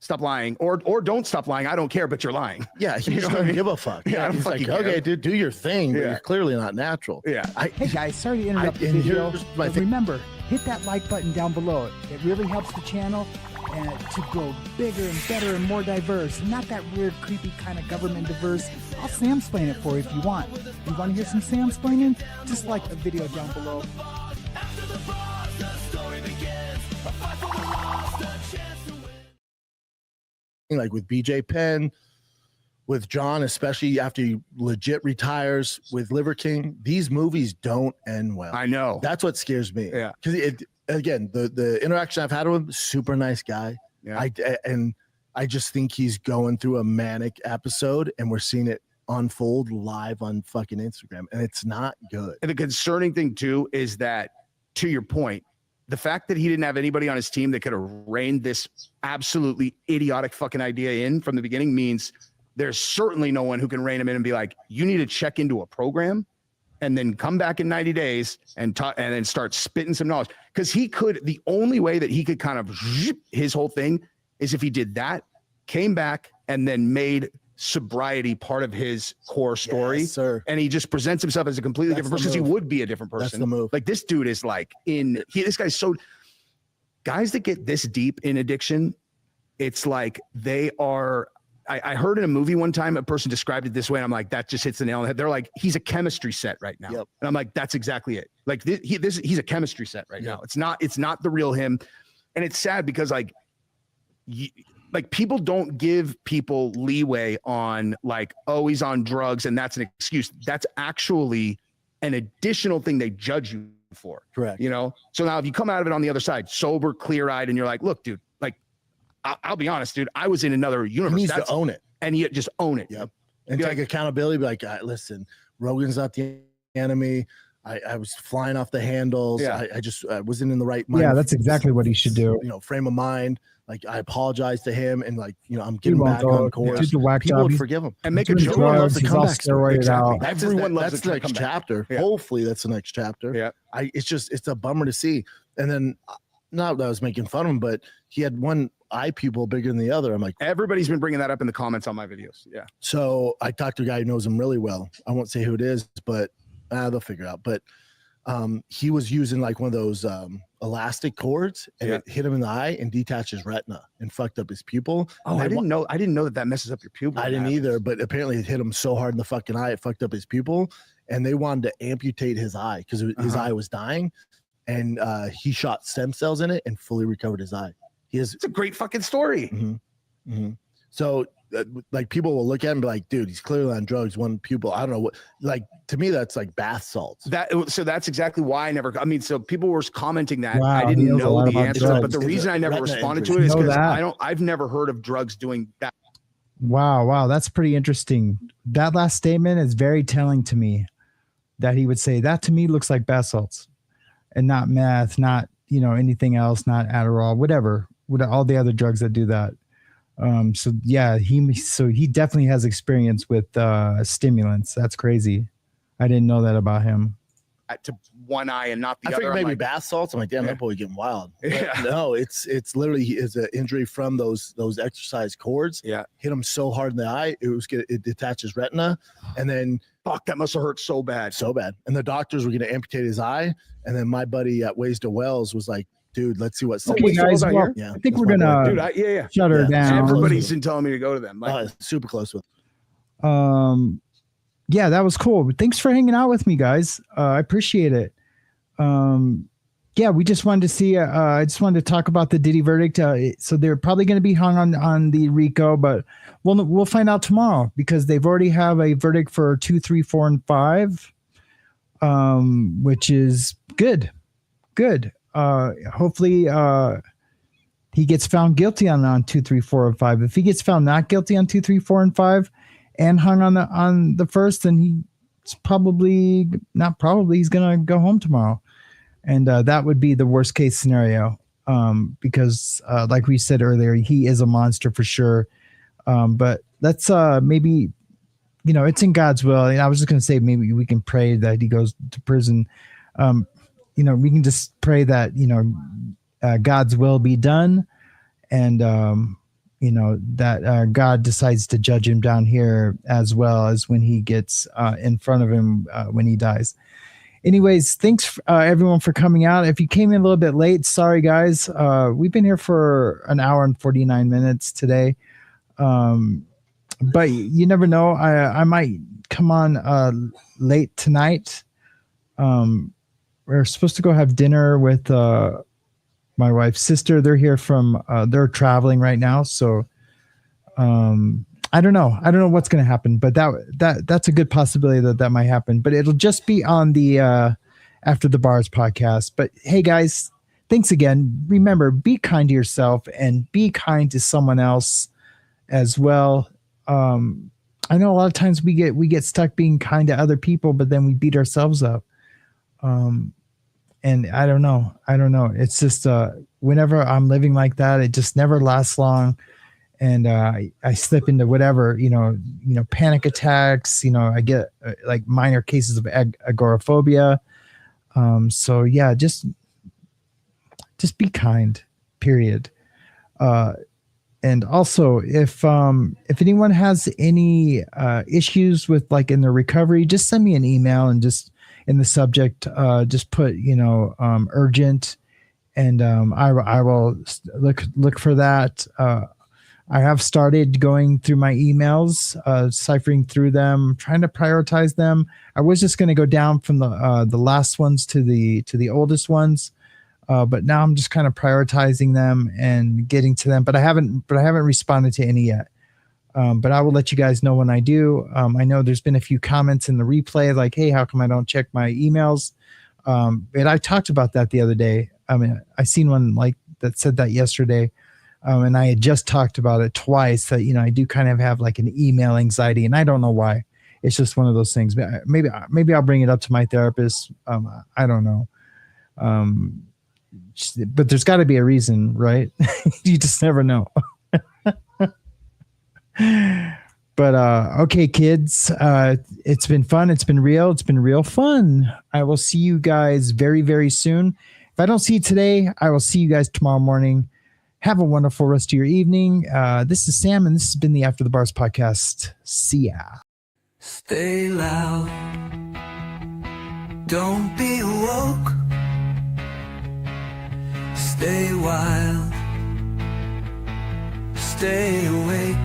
stop lying, or don't stop lying. I don't care, but you're lying. Yeah, he just doesn't give a fuck. Yeah, he's like, okay, dude, do your thing, but you're clearly not natural. Yeah. Hey guys, sorry to interrupt the video, but remember, hit that like button down below. It really helps the channel to grow bigger and better and more diverse. Not that weird, creepy kind of government diverse. I'll Samsplain it for you if you want. You want to hear some Samsplaining? Just like the video down below. Like with BJ Penn, with John, especially after he legit retires, with Liver King, these movies don't end well. I know. That's what scares me. Yeah. Because again, the interaction I've had with him, super nice guy. Yeah. I just think he's going through a manic episode, and we're seeing it unfold live on fucking Instagram, and it's not good. And the concerning thing too is that, to your point, the fact that he didn't have anybody on his team that could have reined this absolutely idiotic fucking idea in from the beginning means there's certainly no one who can rein him in and be like, you need to check into a program and then come back in 90 days and then start spitting some knowledge. Because the only way that he could kind of his whole thing is if he did that, came back, and then made sobriety part of his core story. Yes, sir. And he just presents himself as a completely different person, because he would be a different person. That's the move. Like, this dude is like this guy's so, guys that get this deep in addiction, it's like they are, I heard in a movie one time, a person described it this way, and I'm like, that just hits the nail on the head. They're like, he's a chemistry set right now. Yep. And I'm like, that's exactly it. Like he's a chemistry set right now. It's not the real him. And it's sad because like people don't give people leeway on like, oh, he's on drugs and that's an excuse. That's actually an additional thing they judge you for. Correct. So now if you come out of it on the other side, sober, clear-eyed, and you're like, look, dude, like, I'll be honest, dude, I was in another universe. He needs to own it. And you just own it. Yep. And take accountability. Be like, listen, Rogan's not the enemy. I was flying off the handles. Yeah. I wasn't in the right mind. Yeah, that's exactly what he should do. Frame of mind. Like, I apologize to him, and like, I'm getting back on course. People would forgive him and make a joke. Everyone loves the comeback story. Exactly. Everyone loves that's the next chapter. Yeah. Hopefully, that's the next chapter. Yeah. It's a bummer to see. And then, not that I was making fun of him, but he had one eye pupil bigger than the other. I'm like, everybody's been bringing that up in the comments on my videos. Yeah. So I talked to a guy who knows him really well. I won't say who it is, but they'll figure it out. But he was using like one of those elastic cords, and it hit him in the eye and detached his retina and fucked up his pupil. Oh, I didn't know that messes up your pupil. I didn't either, but apparently it hit him so hard in the fucking eye, it fucked up his pupil, and they wanted to amputate his eye because his eye was dying, and he shot stem cells in it and fully recovered his eye. It's a great fucking story. Mm-hmm. Mm-hmm. So like people will look at him and be like, dude, he's clearly on drugs, one pupil. I don't know what, like, to me, that's like bath salts. So that's exactly why so people were commenting that. Wow, I didn't know the answer, drugs. but the reason I never responded to it is because I've never heard of drugs doing that. Wow. That's pretty interesting. That last statement is very telling to me, that he would say that to me looks like bath salts and not meth, not, anything else, not Adderall, whatever, all the other drugs that do that. So he definitely has experience with stimulants. That's crazy. I didn't know that about him. To one eye and not the other. I figured maybe bath salts. I'm like, damn, that boy getting wild. But no, it's literally is an injury from those exercise cords. Yeah, hit him so hard in the eye, it detached his retina, and then fuck, that must have hurt so bad. And the doctors were going to amputate his eye, and then my buddy at Ways to Wells was like, dude, let's see what's okay, guys. Well, I think we're gonna shut her down. Everybody's been telling me to go to them. Like, super close with. Yeah, that was cool. Thanks for hanging out with me, guys. I appreciate it. yeah, we just wanted to see. I just wanted to talk about the Diddy verdict. So they're probably going to be hung on the RICO, but we'll find out tomorrow because they've already have a verdict for 2, 3, 4, and 5, which is good. Good. Hopefully, he gets found guilty on 2, 3, 4, and 5. If he gets found not guilty on 2, 3, 4, and 5, and hung on the first, then he's probably not. Probably he's gonna go home tomorrow. And that would be the worst case scenario because, like we said earlier, he is a monster for sure. But let's maybe, it's in God's will. And I was just going to say maybe we can pray that he goes to prison. We can just pray that, God's will be done. And, that God decides to judge him down here as well as when he gets in front of him when he dies. Anyways, thanks everyone for coming out. If you came in a little bit late, sorry guys. We've been here for an hour and 49 minutes today. But you never know. I might come on late tonight. We're supposed to go have dinner with my wife's sister. They're here they're traveling right now. So I don't know. I don't know what's going to happen, but that's a good possibility that might happen. But it'll just be on the After the Bars podcast. But hey, guys, thanks again. Remember, be kind to yourself and be kind to someone else as well. I know a lot of times we get stuck being kind to other people, but then we beat ourselves up. And I don't know. It's just whenever I'm living like that, it just never lasts long. And I slip into whatever, panic attacks, I get like minor cases of agoraphobia. So yeah, just be kind, period. And also if anyone has any issues with like in their recovery, just send me an email and just in the subject, just put, urgent. And I will look for that. I have started going through my emails, ciphering through them, trying to prioritize them. I was just going to go down from the last ones to the oldest ones, but now I'm just kind of prioritizing them and getting to them. But I haven't responded to any yet. But I will let you guys know when I do. I know there's been a few comments in the replay like, "Hey, how come I don't check my emails?" And I talked about that the other day. I mean, I seen one like that said that yesterday. And I had just talked about it twice that, I do kind of have like an email anxiety and I don't know why. It's just one of those things. Maybe I'll bring it up to my therapist. I don't know. But there's got to be a reason, right? You just never know. But okay, kids, it's been fun. It's been real. It's been real fun. I will see you guys very, very soon. If I don't see you today, I will see you guys tomorrow morning. Have a wonderful rest of your evening. This is Sam, and this has been the After the Bars podcast. See ya. Stay loud. Don't be woke. Stay wild. Stay awake.